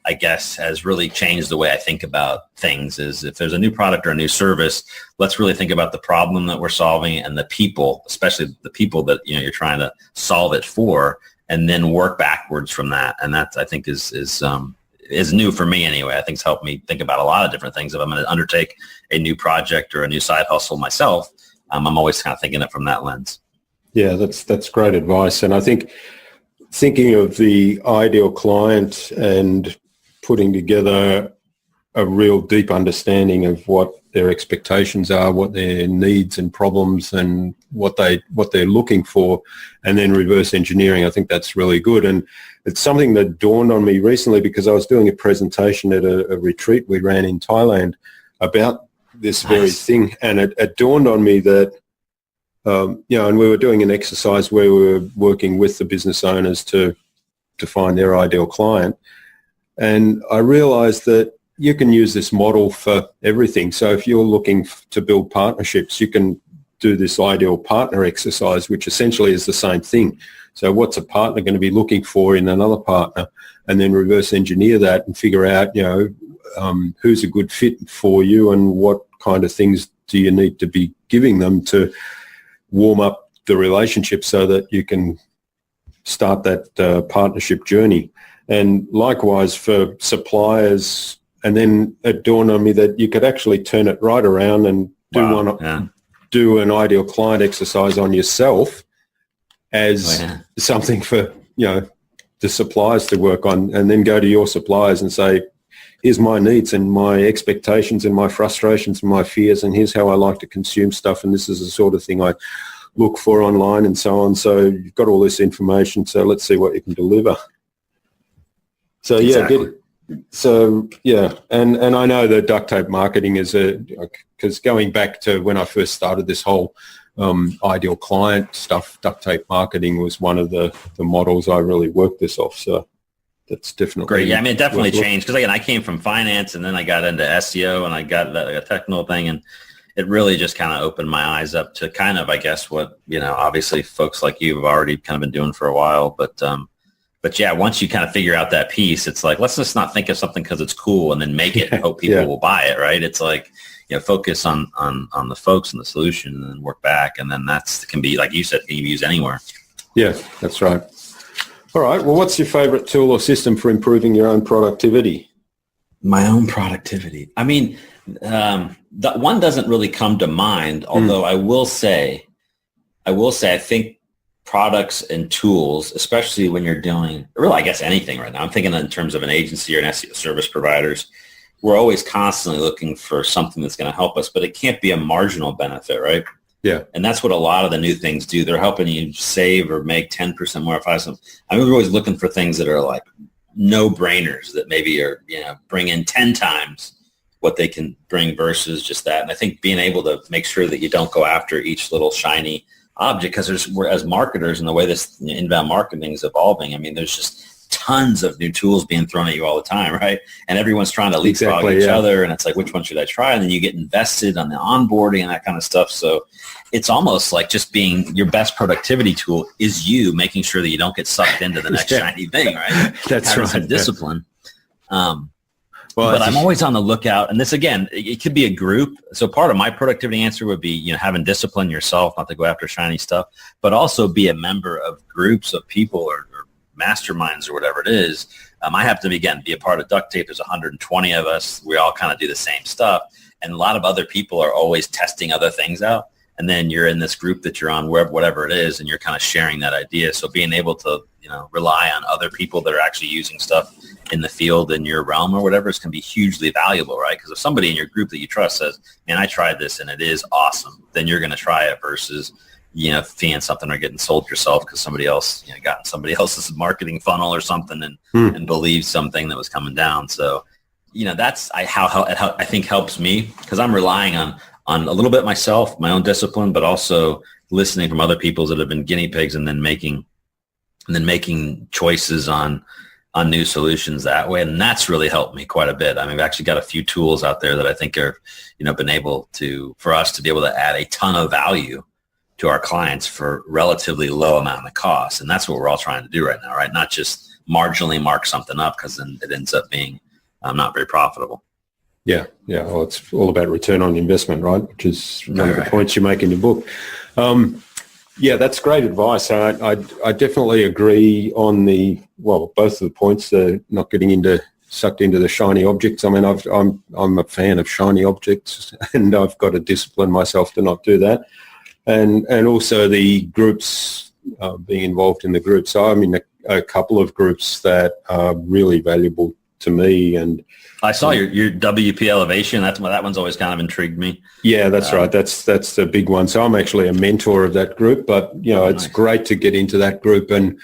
I guess, has really changed the way I think about things. Is if there's a new product or a new service, let's really think about the problem that we're solving and the people, especially the people that, you know, you're trying to solve it for, and then work backwards from that. And that, I think, is new for me anyway. I think it's helped me think about a lot of different things. If I'm going to undertake a new project or a new side hustle myself, I'm always kind of thinking it from that lens. Yeah, that's great advice. And I think thinking of the ideal client and putting together a real deep understanding of what their expectations are, what their needs and problems, and what they're looking for, and then reverse engineering. I think that's really good. And it's something that dawned on me recently because I was doing a presentation at a retreat we ran in Thailand about this very thing. And it dawned on me that, you know, and we were doing an exercise where we were working with the business owners to find their ideal client. And I realized that you can use this model for everything. So if you're looking to build partnerships, you can do this ideal partner exercise, which essentially is the same thing. So what's a partner going to be looking for in another partner, and then reverse engineer that and figure out, you know, who's a good fit for you and what kind of things do you need to be giving them to warm up the relationship so that you can start that partnership journey. And likewise for suppliers. And then it dawned on me that you could actually turn it right around and do an ideal client exercise on yourself as something for, you know, the suppliers to work on, and then go to your suppliers and say, here's my needs and my expectations and my frustrations and my fears, and here's how I like to consume stuff, and this is the sort of thing I look for online and so on. So you've got all this information, so let's see what you can deliver. So and I know that duct tape marketing is because going back to when I first started this whole ideal client stuff, duct tape marketing was one of the models I really worked this off. So that's definitely great. Yeah, I mean, it definitely changed because, again, I came from finance and then I got into SEO and I got a technical thing, and it really just kind of opened my eyes up to kind of, I guess, what, obviously folks like you have already kind of been doing for a while. But yeah, once you kind of figure out that piece, it's like, let's just not think of something because it's cool and then make it and hope people will buy it, right? It's like, focus on the folks and the solution and then work back. And then can be, like you said, can be used anywhere. Yeah, that's right. All right. Well, what's your favorite tool or system for improving your own productivity? My own productivity. I mean, that one doesn't really come to mind, although I will say, I think products and tools, especially when you're doing, really, I guess anything right now. I'm thinking in terms of an agency or an SEO service providers, we're always constantly looking for something that's going to help us, but it can't be a marginal benefit, right? Yeah. And that's what a lot of the new things do. They're helping you save or make 10% more. I'm always looking for things that are like no-brainers that maybe are, bring in 10 times what they can bring versus just that. And I think being able to make sure that you don't go after each little shiny object, because we're, as marketers, and the way this inbound marketing is evolving, I mean, there's just tons of new tools being thrown at you all the time, right? And everyone's trying to leapfrog each other, and it's like, which one should I try? And then you get invested on the onboarding and that kind of stuff. So it's almost like just being your best productivity tool is you making sure that you don't get sucked into the next shiny thing, right? That's having right. some discipline. But I'm always on the lookout, and this, again, it could be a group. So part of my productivity answer would be, having discipline yourself, not to go after shiny stuff, but also be a member of groups of people or masterminds or whatever it is. I have to, again, be a part of Duct Tape. There's 120 of us. We all kind of do the same stuff. And a lot of other people are always testing other things out. And then you're in this group that you're on, whatever it is, and you're kind of sharing that idea. So being able to, rely on other people that are actually using stuff in the field in your realm or whatever is going to be hugely valuable, right? Because if somebody in your group that you trust says, man, I tried this and it is awesome, then you're going to try it versus, seeing something or getting sold yourself because somebody else, got in somebody else's marketing funnel or something and believed something that was coming down. So, that's how I think helps me, because I'm relying on a little bit myself, my own discipline, but also listening from other people that have been guinea pigs and then making choices on new solutions that way. And that's really helped me quite a bit. I mean, I've actually got a few tools out there that I think are, been able for us to be able to add a ton of value to our clients for relatively low amount of cost. And that's what we're all trying to do right now, right? Not just marginally mark something up, because then it ends up being not very profitable. Yeah. Well, it's all about return on investment, right? Which is one of the points you make in your book. Yeah, that's great advice. I definitely agree on both of the points. Not getting sucked into the shiny objects. I mean, I'm a fan of shiny objects, and I've got to discipline myself to not do that. And also the groups, being involved in the groups. So I'm in a couple of groups that are really valuable to me. And I saw your WP Elevation. That one's always kind of intrigued me. Yeah, that's right. That's the big one. So I'm actually a mentor of that group, but it's great to get into that group and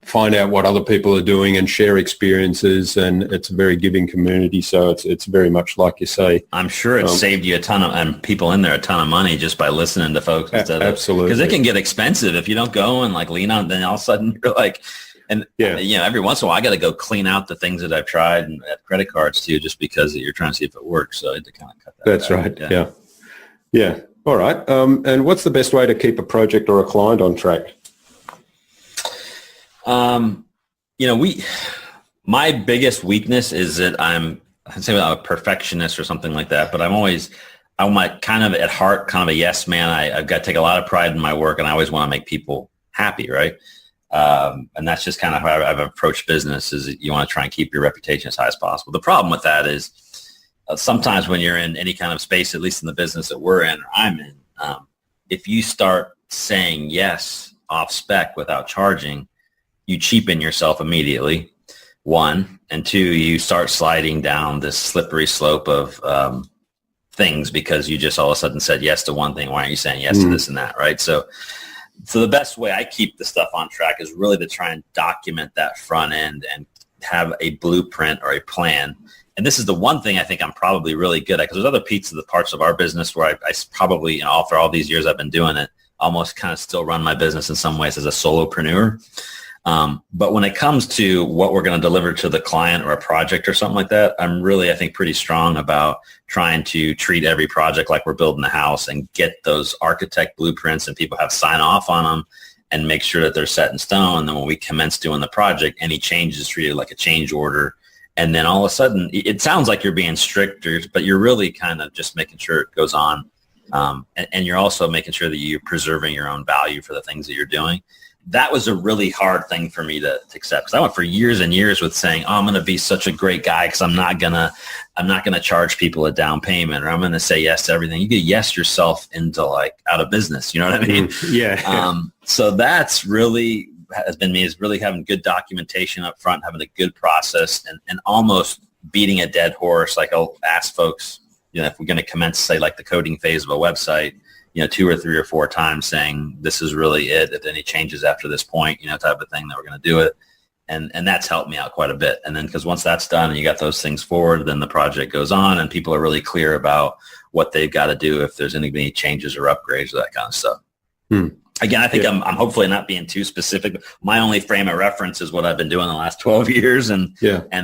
find out what other people are doing and share experiences. And it's a very giving community. So it's very much like you say. I'm sure it saved you and people in there a ton of money just by listening to folks. Absolutely. Because it can get expensive if you don't go and lean on. Then all of a sudden you're like. And every once in a while I got to go clean out the things that I've tried and add credit cards to, just because you're trying to see if it works. So I had to kind of cut that. That's back. Right. Yeah. All right. And what's the best way to keep a project or a client on track? My biggest weakness is that I'm a perfectionist or something like that, but I'm kind of at heart kind of a yes man. I've got to take a lot of pride in my work, and I always want to make people happy, right? And that's just kind of how I've approached business, is you want to try and keep your reputation as high as possible. The problem with that is sometimes when you're in any kind of space, at least in the business that we're in or I'm in, if you start saying yes off spec without charging, you cheapen yourself immediately, one. And two, you start sliding down this slippery slope of things because you just all of a sudden said yes to one thing. Why aren't you saying yes to this and that, right? So the best way I keep the stuff on track is really to try and document that front end and have a blueprint or a plan. And this is the one thing I think I'm probably really good at, because there's other parts of our business where I probably, for all these years I've been doing it, almost kind of still run my business in some ways as a solopreneur. But when it comes to what we're going to deliver to the client or a project or something like that, I'm really, I think, pretty strong about trying to treat every project like we're building a house and get those architect blueprints and people have sign off on them and make sure that they're set in stone. And then when we commence doing the project, any change is treated like a change order. And then all of a sudden, it sounds like you're being stricter, but you're really kind of just making sure it goes on. And you're also making sure that you're preserving your own value for the things that you're doing. That was a really hard thing for me to accept, because I went for years and years with saying, oh, I'm going to be such a great guy because I'm not going to charge people a down payment, or I'm going to say yes to everything. You get yes yourself into like out of business. You know what I mean? Yeah. So that's really has been me, is really having good documentation up front, having a good process, and almost beating a dead horse. Like I'll ask folks, if we're going to commence, say, like the coding phase of a website, 2 or 3 or 4 times, saying this is really it. If any changes after this point, type of thing, that we're going to do it. And that's helped me out quite a bit. And then because once that's done and you got those things forward, then the project goes on and people are really clear about what they've got to do if there's any changes or upgrades or that kind of stuff. Again, I think I'm hopefully not being too specific. My only frame of reference is what I've been doing the last 12 years. And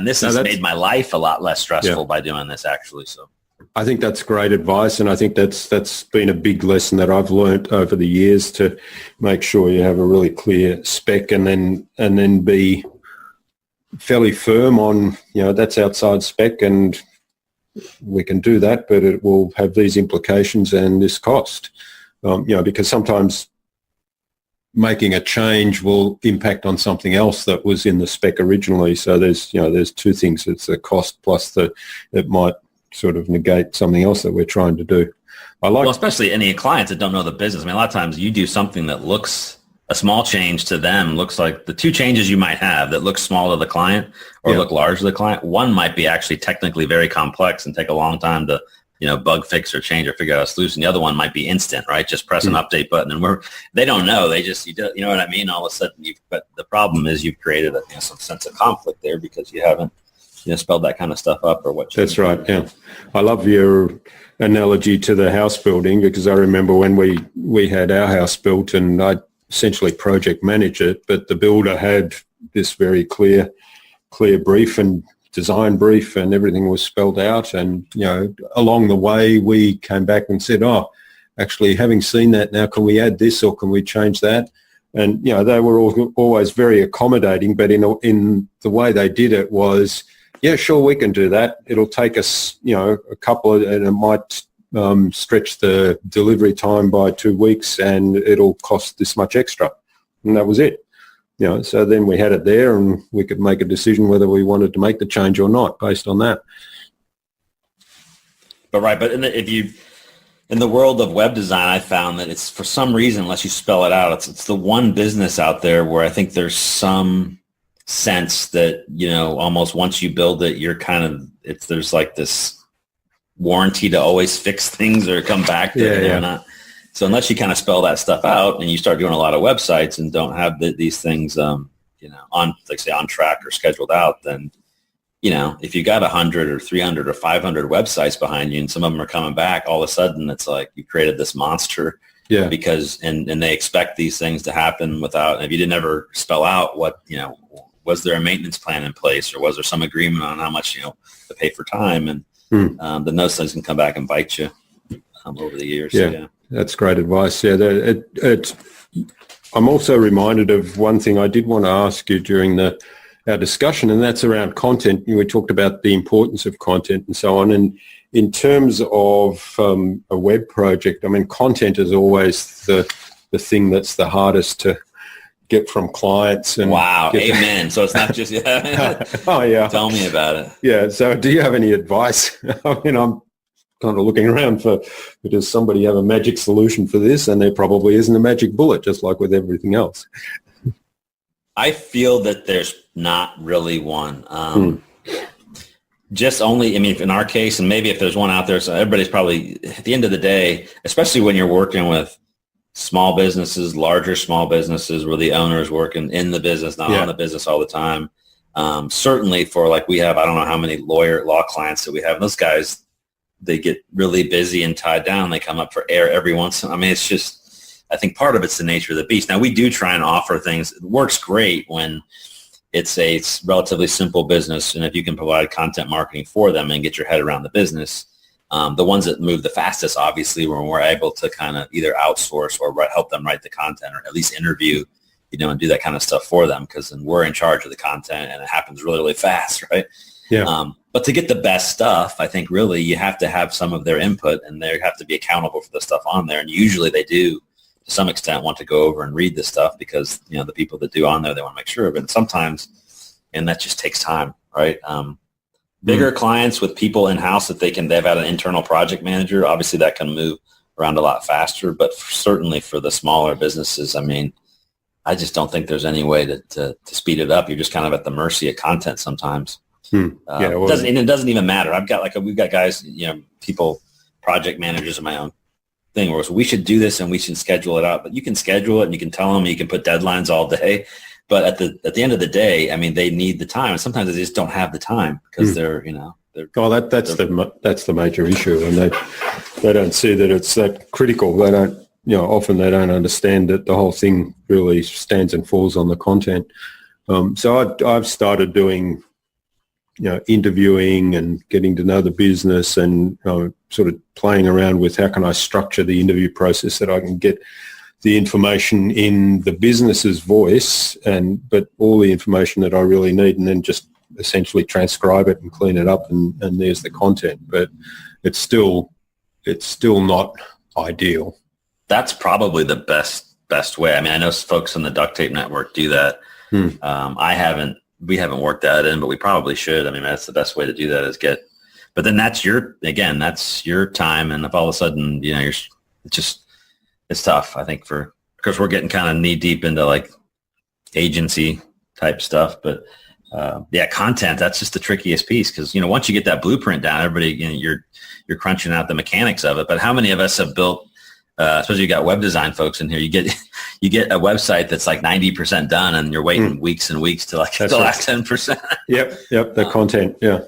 this has made my life a lot less stressful by doing this, actually. So I think that's great advice, and I think that's been a big lesson that I've learned over the years, to make sure you have a really clear spec, and then be fairly firm on, that's outside spec and we can do that, but it will have these implications and this cost. Because sometimes making a change will impact on something else that was in the spec originally. So there's two things. It's the cost plus it might sort of negate something else that we're trying to do. Well, especially any clients that don't know the business. I mean, a lot of times you do something that looks, a small change to them looks like the 2 changes you might have that look small to the client or look large to the client. One might be actually technically very complex and take a long time to, bug fix or change or figure out a solution. The other one might be instant, right? Just press an update button, and they don't know. They just, you know what I mean? All of a sudden, but the problem is you've created some sense of conflict there because you haven't, spelled that kind of stuff up or what. That's right. Yeah. I love your analogy to the house building, because I remember when we had our house built and I essentially project managed it, but the builder had this very clear brief and design brief, and everything was spelled out. And, along the way we came back and said, oh, actually, having seen that now, can we add this or can we change that? And, they were always very accommodating, but in the way they did it was, yeah, sure, we can do that. It'll take us, a couple of, and it might stretch the delivery time by 2 weeks, and it'll cost this much extra. And that was it. So then we had it there, and we could make a decision whether we wanted to make the change or not based on that. But in the world of web design, I found that it's, for some reason, unless you spell it out, it's the one business out there where I think there's some sense that, almost once you build it, you're kind of, there's like this warranty to always fix things or come back to it or not. So unless you kind of spell that stuff out and you start doing a lot of websites and don't have these things, on, like say, on track or scheduled out, then, if you got 100 or 300 or 500 websites behind you and some of them are coming back, all of a sudden it's like you created this monster. Yeah. Because, and they expect these things to happen without, if you didn't ever spell out what, was there a maintenance plan in place, or was there some agreement on how much, to pay for time? And then those things can come back and bite you over the years. Yeah. So, that's great advice. Yeah, I'm also reminded of one thing I did want to ask you during our discussion, and that's around content. We talked about the importance of content and so on. And in terms of a web project, I mean, content is always the thing that's the hardest to get from clients. And wow, amen. So it's not just, oh yeah. Tell me about it. Yeah. So do you have any advice? I mean, I'm kind of looking around does somebody have a magic solution for this? And there probably isn't a magic bullet, just like with everything else. I feel that there's not really one. Just only, I mean, in our case, and maybe if there's one out there, so everybody's probably, at the end of the day, especially when you're working with small businesses, larger small businesses where the owner is working in the business, not on the business all the time. Certainly for, like, we have, I don't know how many law clients that we have. Those guys, they get really busy and tied down. They come up for air every once in a while. I mean, it's just, I think part of it's the nature of the beast. Now, we do try and offer things. It works great when it's a relatively simple business, and if you can provide content marketing for them and get your head around the business, the ones that move the fastest, obviously, when we're able to kind of either outsource or help them write the content or at least interview, and do that kind of stuff for them, because then we're in charge of the content and it happens really, really fast, right? Yeah. But to get the best stuff, I think really you have to have some of their input, and they have to be accountable for the stuff on there. And usually they do, to some extent, want to go over and read this stuff because, the people that do on there, they want to make sure of it. And sometimes, and that just takes time, right? Bigger clients with people in-house that they've had an internal project manager, obviously that can move around a lot faster. But certainly for the smaller businesses, I mean, I just don't think there's any way to speed it up. You're just kind of at the mercy of content sometimes. It doesn't even matter. We've got guys, people, project managers in my own thing where we should do this and we should schedule it out. But you can schedule it and you can tell them, you can put deadlines all day. But at the end of the day, I mean, they need the time, and sometimes they just don't have the time because they're. That's the major issue, and they don't see that it's that critical. They don't. Often they don't understand that the whole thing really stands and falls on the content. So I've started doing, interviewing and getting to know the business, and sort of playing around with how can I structure the interview process that I can get the information in the business's voice, but all the information that I really need, and then just essentially transcribe it and clean it up, and there's the content. But it's still not ideal. That's probably the best way. I mean, I know folks on the Duct Tape Network do that. We haven't worked that in, but we probably should. I mean, that's the best way to do that is but then that's your time. And if all of a sudden, it's tough, I think, because we're getting kind of knee deep into like agency type stuff. But content, that's just the trickiest piece, because, once you get that blueprint down, everybody, you're crunching out the mechanics of it. But how many of us have built, especially you got web design folks in here, you get a website that's like 90% done and you're waiting weeks and weeks to like the last 10%. Yep. The content. Yeah.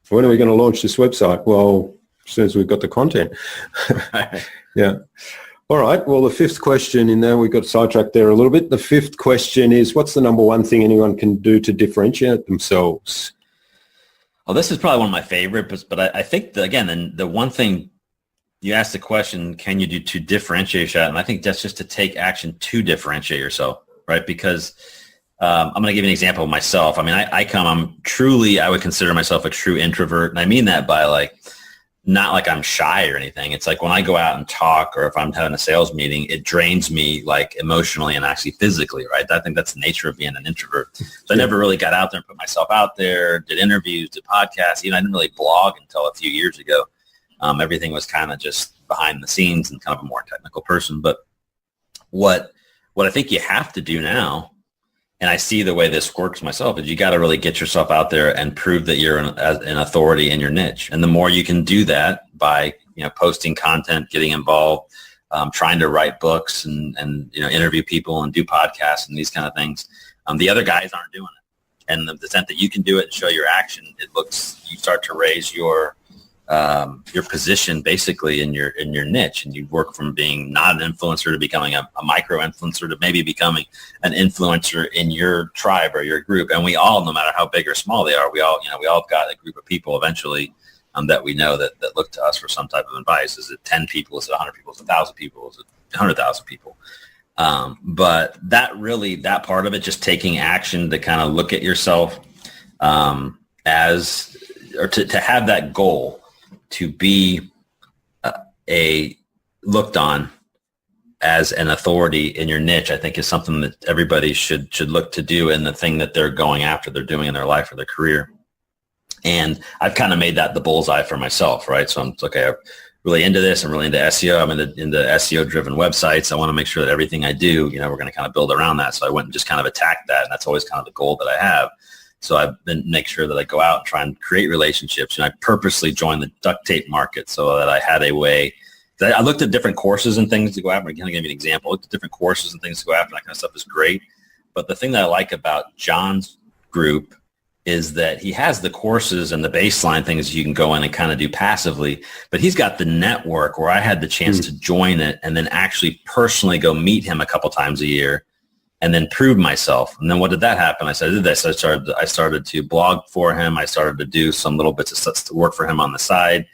When are we going to launch this website? Well, as soon as we've got the content. Yeah. All right. Well, the fifth question in there, we got sidetracked there a little bit. The fifth question is, what's the number one thing anyone can do to differentiate themselves? Well, this is probably one of my favorites, but I think the one thing you asked the question, can you do to differentiate yourself? And I think that's just to take action to differentiate yourself, right? Because I'm going to give you an example of myself. I mean, I would consider myself a true introvert. And I mean that by not like I'm shy or anything. It's like when I go out and talk, or if I'm having a sales meeting, it drains me like emotionally and actually physically, right? I think that's the nature of being an introvert. So I never really got out there and put myself out there, did interviews, did podcasts. I didn't really blog until a few years ago. Everything was kind of just behind the scenes and kind of a more technical person. But what I think you have to do now, and I see the way this works myself, is you got to really get yourself out there and prove that you're an authority in your niche. And the more you can do that by, posting content, getting involved, trying to write books and interview people and do podcasts and these kind of things, the other guys aren't doing it. And the extent that you can do it and show your action, you start to raise your position basically in your niche, and you work from being not an influencer to becoming a micro influencer to maybe becoming an influencer in your tribe or your group. And we all, no matter how big or small they are, we all got a group of people eventually that we know that look to us for some type of advice. Is it 10 people? Is it 100 people? Is it 1,000 people? Is it 100,000 people? But that part of it, just taking action to kind of look at yourself to have that goal to be looked on as an authority in your niche, I think is something that everybody should look to do, and the thing that they're going after, they're doing in their life or their career. And I've kind of made that the bullseye for myself, right? So I'm really into this. I'm really into SEO. I'm into SEO-driven websites. I want to make sure that everything I do, we're going to kind of build around that. So I went and just kind of attacked that, and that's always kind of the goal that I have. So I've been make sure that I go out and try and create relationships. And I purposely joined the duct tape market so that I had a way. I looked at different courses and things to go after. I'm going to give you an example. I looked at different courses and things to go after. That kind of stuff is great. But the thing that I like about John's group is that he has the courses and the baseline things you can go in and kind of do passively, but he's got the network where I had the chance to join it and then actually personally go meet him a couple times a year and then prove myself. And then what did that happen? I said, I did this. I started to blog for him. I started to do some little bits of stuff to work for him on the side.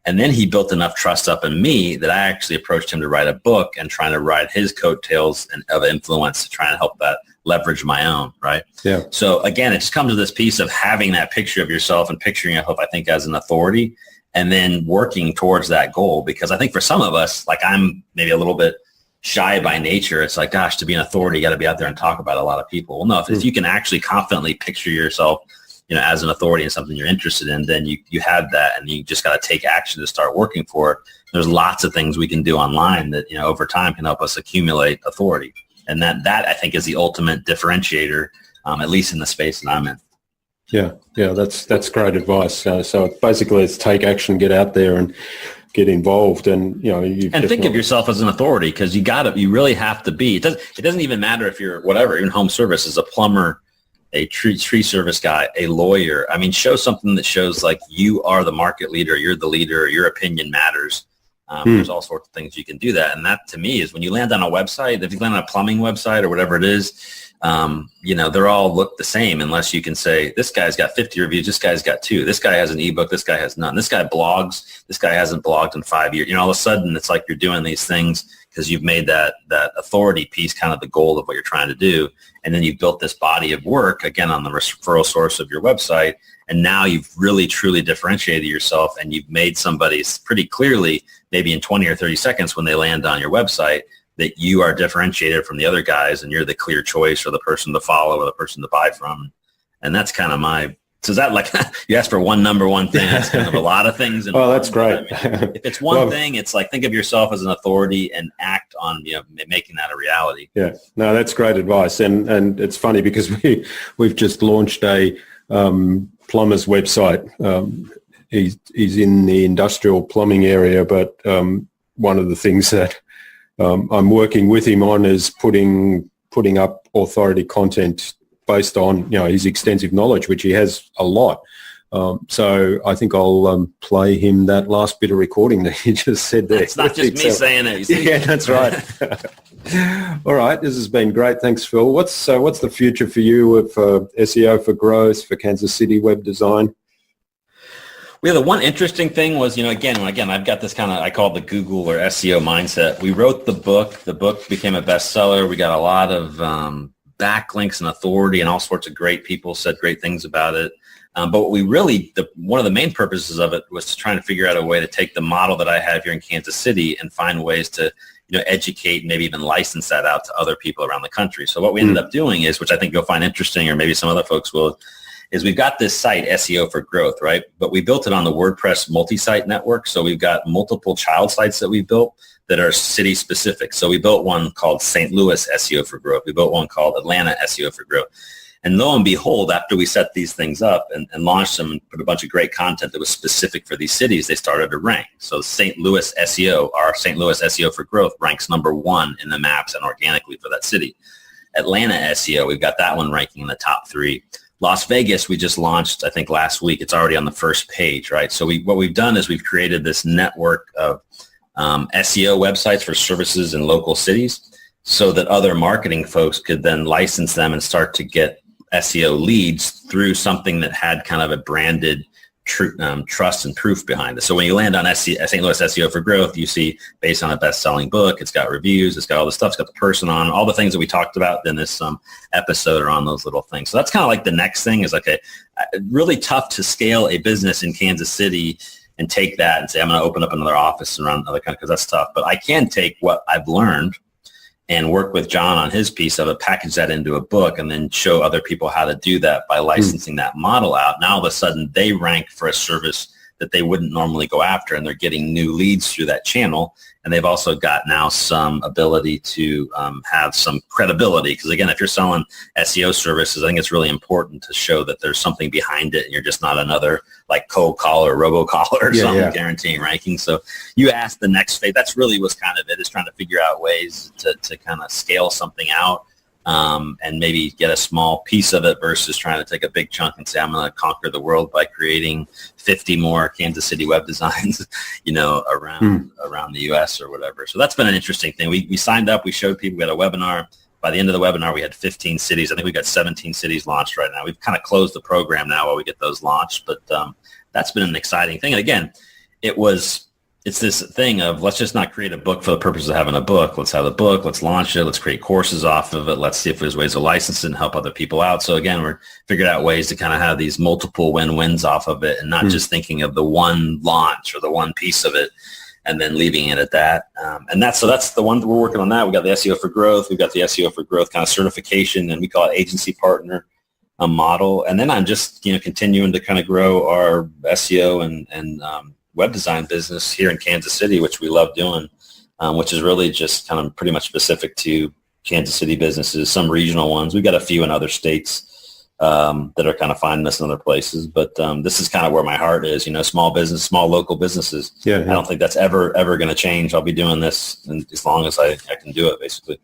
And then he built enough trust up in me that I actually approached him to write a book and trying to ride his coattails and of influence to try and help that leverage my own, right? Yeah. So again, it just comes to this piece of having that picture of yourself and picturing yourself, I think, as an authority, and then working towards that goal. Because I think for some of us, like I'm maybe a little bit shy by nature. It's like, gosh, to be an authority, you got to be out there and talk about a lot of people. Well, no, if you can actually confidently picture yourself, as an authority in something you're interested in, then you have that, and you just got to take action to start working for it. There's lots of things we can do online that, over time can help us accumulate authority. And that I think is the ultimate differentiator, at least in the space that I'm in. Yeah, that's great advice. So basically, it's take action, get out there, and get involved, and think of yourself as an authority, because you really have to be. It doesn't even matter if you're whatever, even home service, as a plumber, a tree service guy, a lawyer. I mean, show something that shows like you are the market leader, you're the leader, your opinion matters. There's all sorts of things you can do that. And that to me is when you land on a website, if you land on a plumbing website or whatever it is, they're all look the same unless you can say, this guy's got 50 reviews, this guy's got 2, this guy has an ebook, this guy has none, this guy blogs, this guy hasn't blogged in 5 years. All of a sudden it's like you're doing these things because you've made that authority piece kind of the goal of what you're trying to do. And then you've built this body of work, again, on the referral source of your website. And now you've really, truly differentiated yourself, and you've made somebody pretty clearly, maybe in 20 or 30 seconds when they land on your website, that you are differentiated from the other guys, and you're the clear choice or the person to follow or the person to buy from. And that's kind of so is that like, you asked for one number one thing, it's kind of a lot of things. Oh, that's great. If it's one thing, it's like, think of yourself as an authority and act on, making that a reality. Yeah, no, that's great advice. And it's funny because we've just launched a plumber's website. He's in the industrial plumbing area, but one of the things that I'm working with him on is putting up authority content based on his extensive knowledge, which he has a lot. So I think I'll play him that last bit of recording that he just said there. It's not just me saying it. Yeah, that's right. All right, this has been great. Thanks, Phil. What's the future for you of SEO for growth, for Kansas City web design? Well, the one interesting thing was, again, I've got this kind of, I call it the Google or SEO mindset. We wrote the book. The book became a bestseller. We got a lot of backlinks and authority, and all sorts of great people said great things about it. But what we really, one of the main purposes of it was to try and figure out a way to take the model that I have here in Kansas City and find ways to, educate and maybe even license that out to other people around the country. So what we ended up doing is, which I think you'll find interesting, or maybe some other folks will, is we've got this site, SEO for Growth, right? But we built it on the WordPress multi-site network. So we've got multiple child sites that we built that are city specific. So we built one called St. Louis SEO for Growth. We built one called Atlanta SEO for Growth. And lo and behold, after we set these things up and launched them and put a bunch of great content that was specific for these cities, they started to rank. So St. Louis SEO, our St. Louis SEO for Growth, ranks number 1 in the maps and organically for that city. Atlanta SEO, we've got that one ranking in the top 3. Las Vegas, we just launched, I think, last week. It's already on the first page, right? So what we've done is we've created this network of SEO websites for services in local cities so that other marketing folks could then license them and start to get SEO leads through something that had kind of a branded trust and proof behind it. So when you land on St. Louis SEO for Growth, you see based on a best-selling book, it's got reviews, it's got all the stuff, it's got the person on, all the things that we talked about in this episode are on those little things. So that's kind of like the next thing is really tough to scale a business in Kansas City and take that and say, I'm going to open up another office and run other kind of, because that's tough. But I can take what I've learned and work with John on his piece of it, package that into a book, and then show other people how to do that by licensing that model out. Now all of a sudden they rank for a service that they wouldn't normally go after, and they're getting new leads through that channel. And they've also got now some ability to have some credibility. Because again, if you're selling SEO services, I think it's really important to show that there's something behind it and you're just not another like cold call or robocaller or something guaranteeing ranking. So you ask the next phase, that's really what's kind of it, is trying to figure out ways to kind of scale something out and maybe get a small piece of it versus trying to take a big chunk and say, I'm going to conquer the world by creating 50 more Kansas City web designs, around the U.S. or whatever. So that's been an interesting thing. We signed up, we showed people, we had a webinar. By the end of the webinar, we had 15 cities. I think we've got 17 cities launched right now. We've kind of closed the program now while we get those launched, but that's been an exciting thing. And again, it's this thing of let's just not create a book for the purpose of having a book. Let's have a book. Let's launch it. Let's create courses off of it. Let's see if there's ways to license it and help other people out. So again, we're figuring out ways to kind of have these multiple win-wins off of it and not just thinking of the one launch or the one piece of it and then leaving it at that. And that's the one that we're working on that. We got the SEO for Growth. We've got the SEO for Growth kind of certification, and we call it agency partner model. And then I'm just, continuing to kind of grow our SEO and web design business here in Kansas City, which we love doing, which is really just kind of pretty much specific to Kansas City businesses, some regional ones. We've got a few in other states that are kind of finding us in other places. But this is kind of where my heart is, small business, small local businesses. Yeah. I don't think that's ever going to change. I'll be doing this as long as I can do it, basically.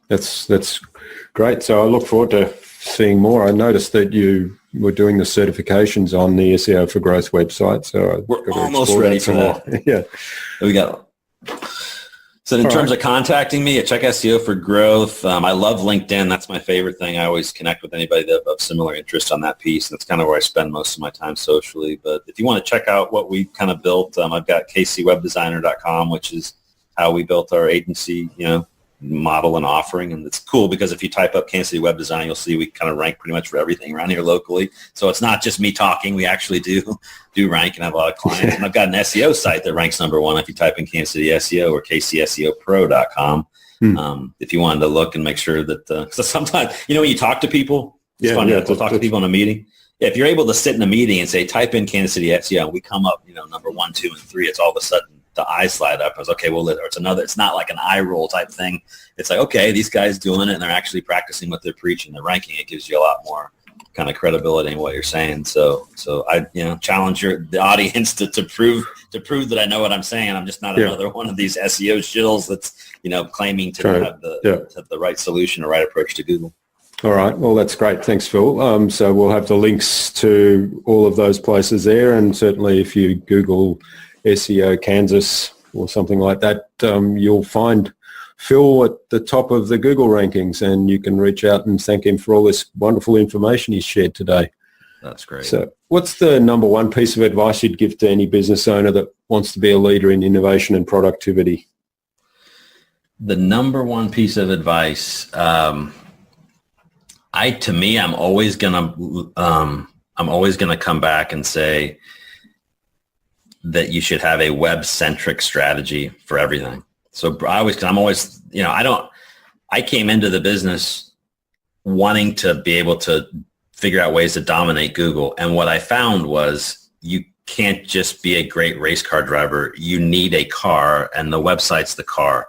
That's great. So I look forward to seeing more. I noticed that you were doing the certifications on the SEO for Growth website. So we're almost ready for that. Yeah. We got. So in terms of contacting me, check SEO for Growth. I love LinkedIn. That's my favorite thing. I always connect with anybody that of similar interest on that piece. That's kind of where I spend most of my time socially. But if you want to check out what we kind of built, I've got kcwebdesigner.com, which is how we built our agency, model and offering. And it's cool because if you type up Kansas City web design, you'll see we kind of rank pretty much for everything around here locally. So it's not just me talking. We actually do rank and have a lot of clients. And I've got an SEO site that ranks number one if you type in Kansas City SEO or kcseopro.com. If you wanted to look and make sure that, so sometimes, when you talk to people, it's funny, we'll talk to people in a meeting. If you're able to sit in a meeting and say, type in Kansas City SEO, and we come up, number 1, 2, and 3, it's all of a sudden the eyes slide up. I was okay, well, it's not like an eye roll type thing. It's like, okay, these guys doing it and they're actually practicing what they're preaching. They're ranking. It gives you a lot more kind of credibility in what you're saying. So I, challenge the audience to prove that I know what I'm saying. I'm just not another one of these SEO shills that's, claiming to have the right solution or right approach to Google. All right. Well, that's great. Thanks, Phil. So we'll have the links to all of those places there. And certainly if you Google SEO Kansas or something like that, you'll find Phil at the top of the Google rankings, and you can reach out and thank him for all this wonderful information he's shared today. That's great. So what's the number one piece of advice you'd give to any business owner that wants to be a leader in innovation and productivity? The number one piece of advice, I'm always gonna come back and say that you should have a web-centric strategy for everything. So I came into the business wanting to be able to figure out ways to dominate Google. And what I found was you can't just be a great race car driver. You need a car, and the website's the car.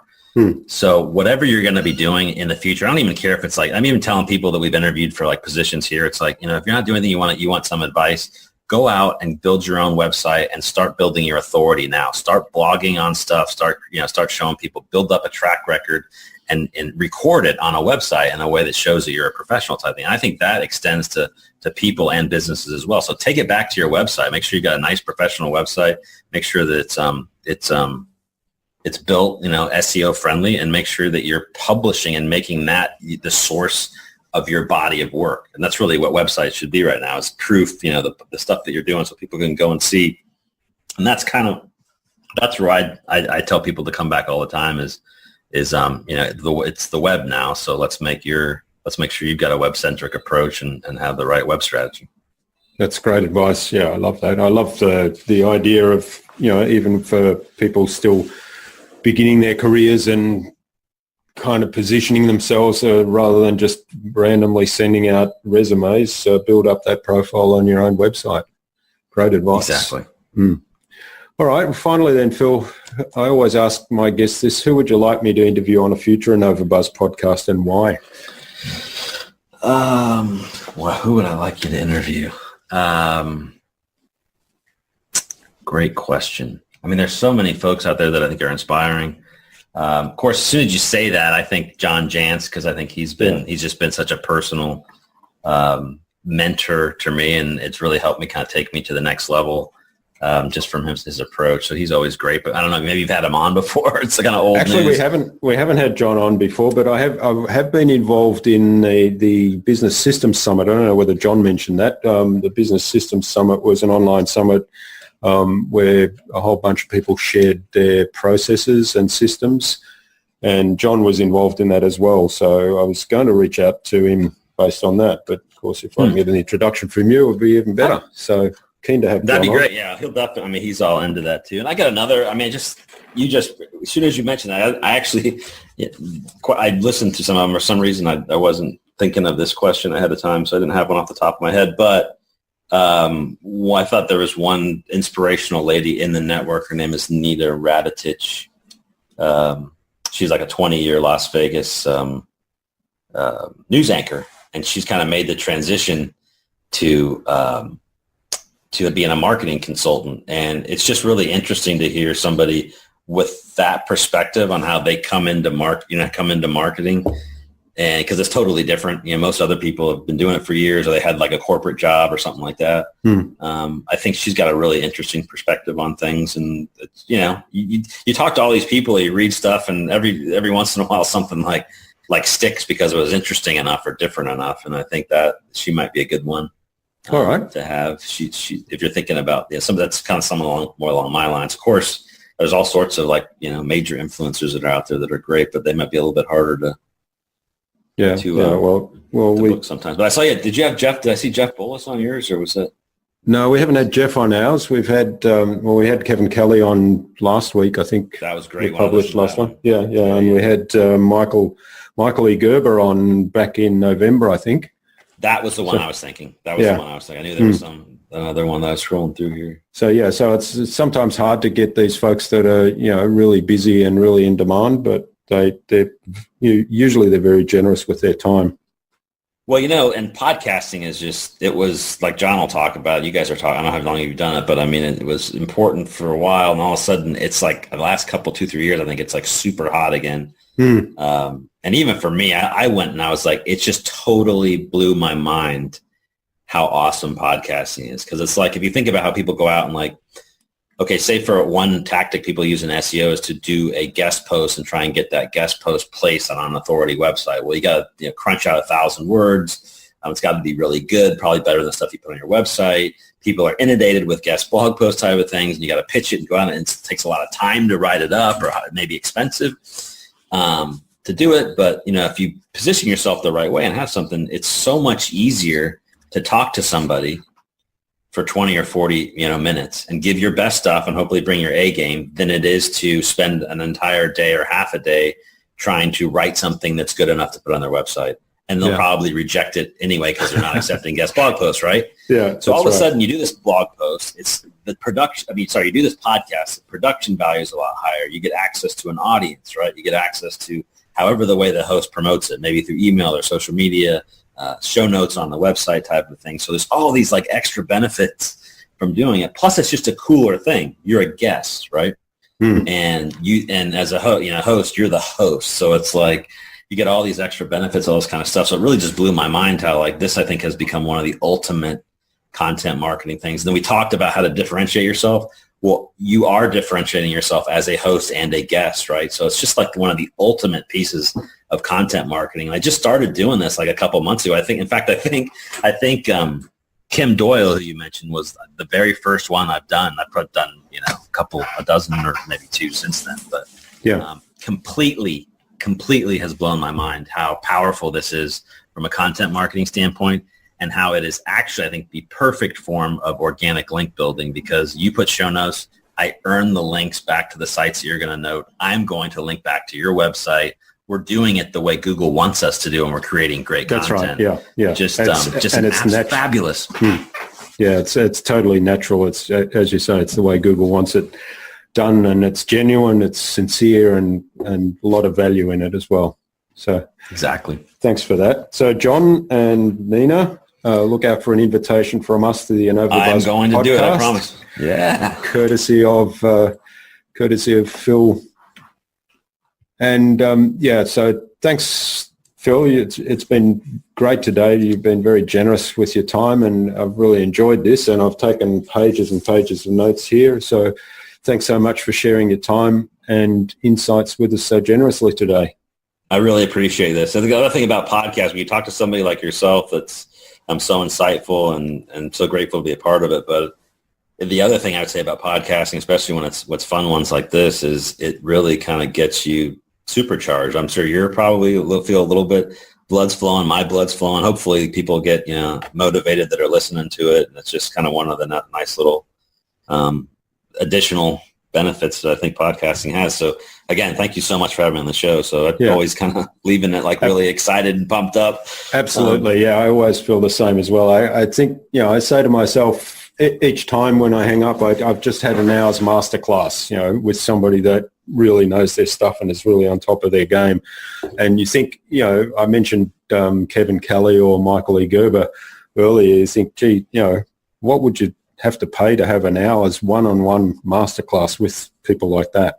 So whatever you're going to be doing in the future, I don't even care if it's like, I'm even telling people that we've interviewed for like positions here. It's like, if you're not doing anything you want some advice, go out and build your own website and start building your authority now. Start blogging on stuff, start showing people, build up a track record and record it on a website in a way that shows that you're a professional type thing. And I think that extends to people and businesses as well. So take it back to your website. Make sure you got a nice professional website. Make sure that it's built, SEO friendly, and make sure that you're publishing and making that the source of your body of work. And that's really what websites should be right now, is proof, the stuff that you're doing so people can go and see. And that's where I tell people to come back all the time is it's the web now. So let's make sure you've got a web-centric approach and have the right web strategy. That's great advice. Yeah, I love that. I love the idea of, even for people still beginning their careers and kind of positioning themselves rather than just randomly sending out resumes, build up that profile on your own website. Great advice. Exactly. All right. Well, finally then, Phil, I always ask my guests this: who would you like me to interview on a future InnovaBuzz podcast, and why? Well, who would I like you to interview? Great question. I mean, there's so many folks out there that I think are inspiring. Of course, as soon as you say that, I think John Jantz, because I think he's just been such a personal mentor to me, and it's really helped me kind of take me to the next level. Just from his approach. So he's always great, but I don't know, maybe you've had him on before. It's kind of old Actually, news. we haven't had John on before, but I have been involved in the Business Systems Summit. I don't know whether John mentioned that. The Business Systems Summit was an online summit where a whole bunch of people shared their processes and systems, and John was involved in that as well. So I was going to reach out to him based on that, but of course, if I can get an introduction from you, it would be even better. So keen to have that'd John be great. on. Yeah, he'll definitely. I mean, he's all into that too. And I got another. I mean, as soon as you mentioned that, I actually I listened to some of them. For some reason, I wasn't thinking of this question ahead of time, so I didn't have one off the top of my head. But I thought there was one inspirational lady in the network. Her name is Nita Radetich. She's like a 20-year Las Vegas news anchor, and she's kind of made the transition to being a marketing consultant. And it's just really interesting to hear somebody with that perspective on how they come into marketing. And because it's totally different. Most other people have been doing it for years, or they had like a corporate job or something like that. I think she's got a really interesting perspective on things. And it's, you talk to all these people, you read stuff, and every once in a while something like sticks because it was interesting enough or different enough. And I think that she might be a good one. All right. To have she if you're thinking about some that's kind of more along my lines. Of course, there's all sorts of major influencers that are out there that are great, but they might be a little bit harder to book sometimes. But I saw you. Did you have Jeff? Did I see Jeff Bullis on yours, or was that? No, we haven't had Jeff on ours. We've had we had Kevin Kelly on last week. I think that was great. We published last one. Yeah, and we had Michael E. Gerber on back in November, I think. That was the one I was thinking. That was the one I was thinking. I knew there was another one that I was scrolling through here. So it's sometimes hard to get these folks that are really busy and really in demand, but they're usually very generous with their time. Well, and podcasting is it was like John will talk about. You guys are talking. I don't know how long you've done it, but I mean, it was important for a while, and all of a sudden, it's like the last 2-3 years. I think it's like super hot again. And even for me, I went and I was like, it just totally blew my mind how awesome podcasting is. Because it's like, if you think about how people go out and say for one tactic people use in SEO is to do a guest post and try and get that guest post placed on an authority website. Well, you got to crunch out 1,000 words. It's got to be really good, probably better than stuff you put on your website. People are inundated with guest blog post type of things, and you got to pitch it and go out, and it takes a lot of time to write it up, or it may be expensive to do it. But if you position yourself the right way and have something, it's so much easier to talk to somebody for 20 or 40 minutes and give your best stuff and hopefully bring your A game than it is to spend an entire day or half a day trying to write something that's good enough to put on their website. And they'll probably reject it anyway because they're not accepting guest blog posts, right? Yeah. So all of a sudden you do this blog post, you do this podcast, the production value is a lot higher. You get access to an audience, right? You get access to however the way the host promotes it, maybe through email or social media, show notes on the website type of thing. So there's all these extra benefits from doing it. Plus it's just a cooler thing. You're a guest, right? And as a host, you're the host. So it's like you get all these extra benefits, all this kind of stuff. So it really just blew my mind how this, I think, has become one of the ultimate content marketing things. And then we talked about how to differentiate yourself. Well, you are differentiating yourself as a host and a guest, right? So it's just one of the ultimate pieces of content marketing. And I just started doing this a couple months ago. I think Kim Doyle, who you mentioned, was the very first one I've done. I've probably done, a dozen or maybe 2 since then. But completely has blown my mind how powerful this is from a content marketing standpoint, and how it is actually, I think, the perfect form of organic link building, because you put show notes, I earn the links back to the sites that you're going to note. I'm going to link back to your website. We're doing it the way Google wants us to do, and we're creating great content. That's right. Yeah. Just fabulous. Yeah, it's totally natural. It's, as you say, it's the way Google wants it done, and it's genuine, it's sincere, and a lot of value in it as well. So exactly. Thanks for that. So John and Nina, look out for an invitation from us to the InnovaBuzz podcast. I'm going to do it, I promise. Yeah. Courtesy of Phil And so thanks, Phil. It's been great today. You've been very generous with your time, and I've really enjoyed this, and I've taken pages and pages of notes here. So thanks so much for sharing your time and insights with us so generously today. I really appreciate this. And the other thing about podcasts, when you talk to somebody like yourself, I'm so insightful and so grateful to be a part of it. But the other thing I would say about podcasting, especially when it's fun ones like this, is it really kind of gets you supercharged. I'm sure you're probably feel a little bit blood's flowing, my blood's flowing. Hopefully people get motivated that are listening to it. And it's just kind of one of the nice little additional benefits that I think podcasting has. So again, thank you so much for having me on the show. So I'm always kind of leaving it like really excited and pumped up. Absolutely. I always feel the same as well. I think, I say to myself each time when I hang up, I've just had an hour's masterclass, with somebody that really knows their stuff and is really on top of their game. And you think, I mentioned Kevin Kelly or Michael E. Gerber earlier. You think, gee, what would you have to pay to have an hour's one-on-one masterclass with people like that?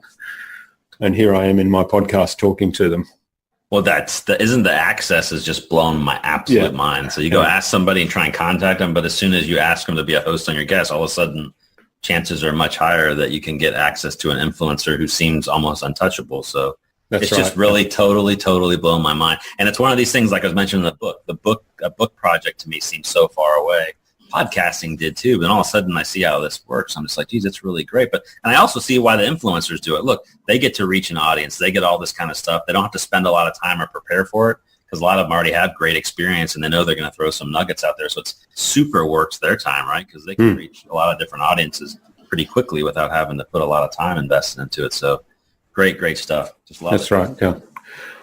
And here I am in my podcast talking to them. Well, isn't the access is just blown my absolute mind. So you go ask somebody and try and contact them, but as soon as you ask them to be a host on your guest, all of a sudden chances are much higher that you can get access to an influencer who seems almost untouchable. So it's just really totally blown my mind. And it's one of these things, like I was mentioning in the book, a book project to me seems so far away. Podcasting did too, but all of a sudden I see how this works. I'm just like, geez, it's really great. And I also see why the influencers do it. Look, they get to reach an audience. They get all this kind of stuff. They don't have to spend a lot of time or prepare for it because a lot of them already have great experience and they know they're going to throw some nuggets out there. So it's super works their time, right? Because they can reach a lot of different audiences pretty quickly without having to put a lot of time invested into it. So great stuff. Just love it. That's right. Yeah.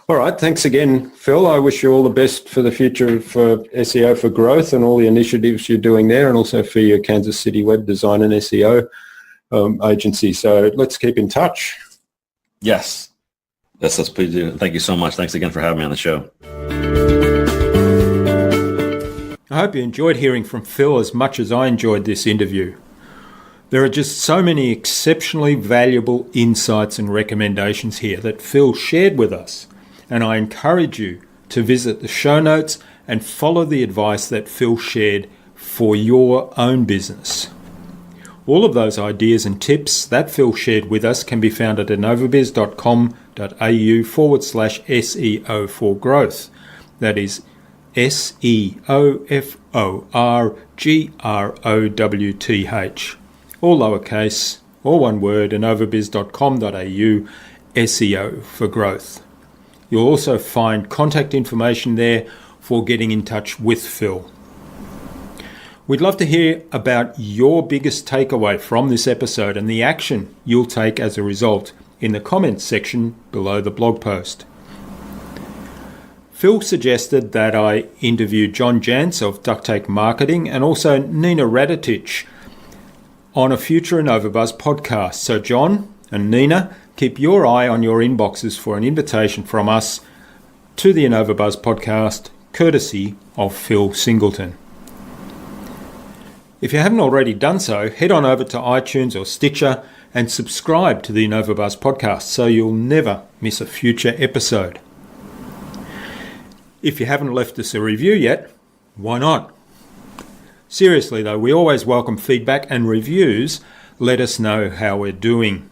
All right. Thanks again, Phil. I wish you all the best for the future for SEO for Growth and all the initiatives you're doing there, and also for your Kansas City web design and SEO agency. So let's keep in touch. Yes, let's please do. Thank you so much. Thanks again for having me on the show. I hope you enjoyed hearing from Phil as much as I enjoyed this interview. There are just so many exceptionally valuable insights and recommendations here that Phil shared with us. And I encourage you to visit the show notes and follow the advice that Phil shared for your own business. All of those ideas and tips that Phil shared with us can be found at innovabiz.com.au/SEO for growth. That is SEOFORGROWTH. All lowercase, all one word, innovabiz.com.au SEO for growth. You'll also find contact information there for getting in touch with Phil. We'd love to hear about your biggest takeaway from this episode and the action you'll take as a result in the comments section below the blog post. Phil suggested that I interview John Jantz of Duct Tape Marketing and also Nina Radetich on a future InnovaBuzz podcast. So John and Nina, keep your eye on your inboxes for an invitation from us to the InnovaBuzz podcast, courtesy of Phil Singleton. If you haven't already done so, head on over to iTunes or Stitcher and subscribe to the InnovaBuzz podcast so you'll never miss a future episode. If you haven't left us a review yet, why not? Seriously though, we always welcome feedback and reviews. Let us know how we're doing.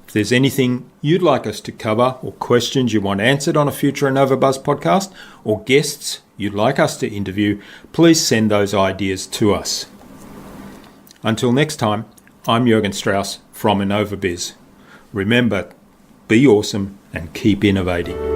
If there's anything you'd like us to cover or questions you want answered on a future InnovaBuzz podcast or guests you'd like us to interview, please send those ideas to us. Until next time, I'm Jürgen Strauss from InnovaBizz. Remember, be awesome and keep innovating.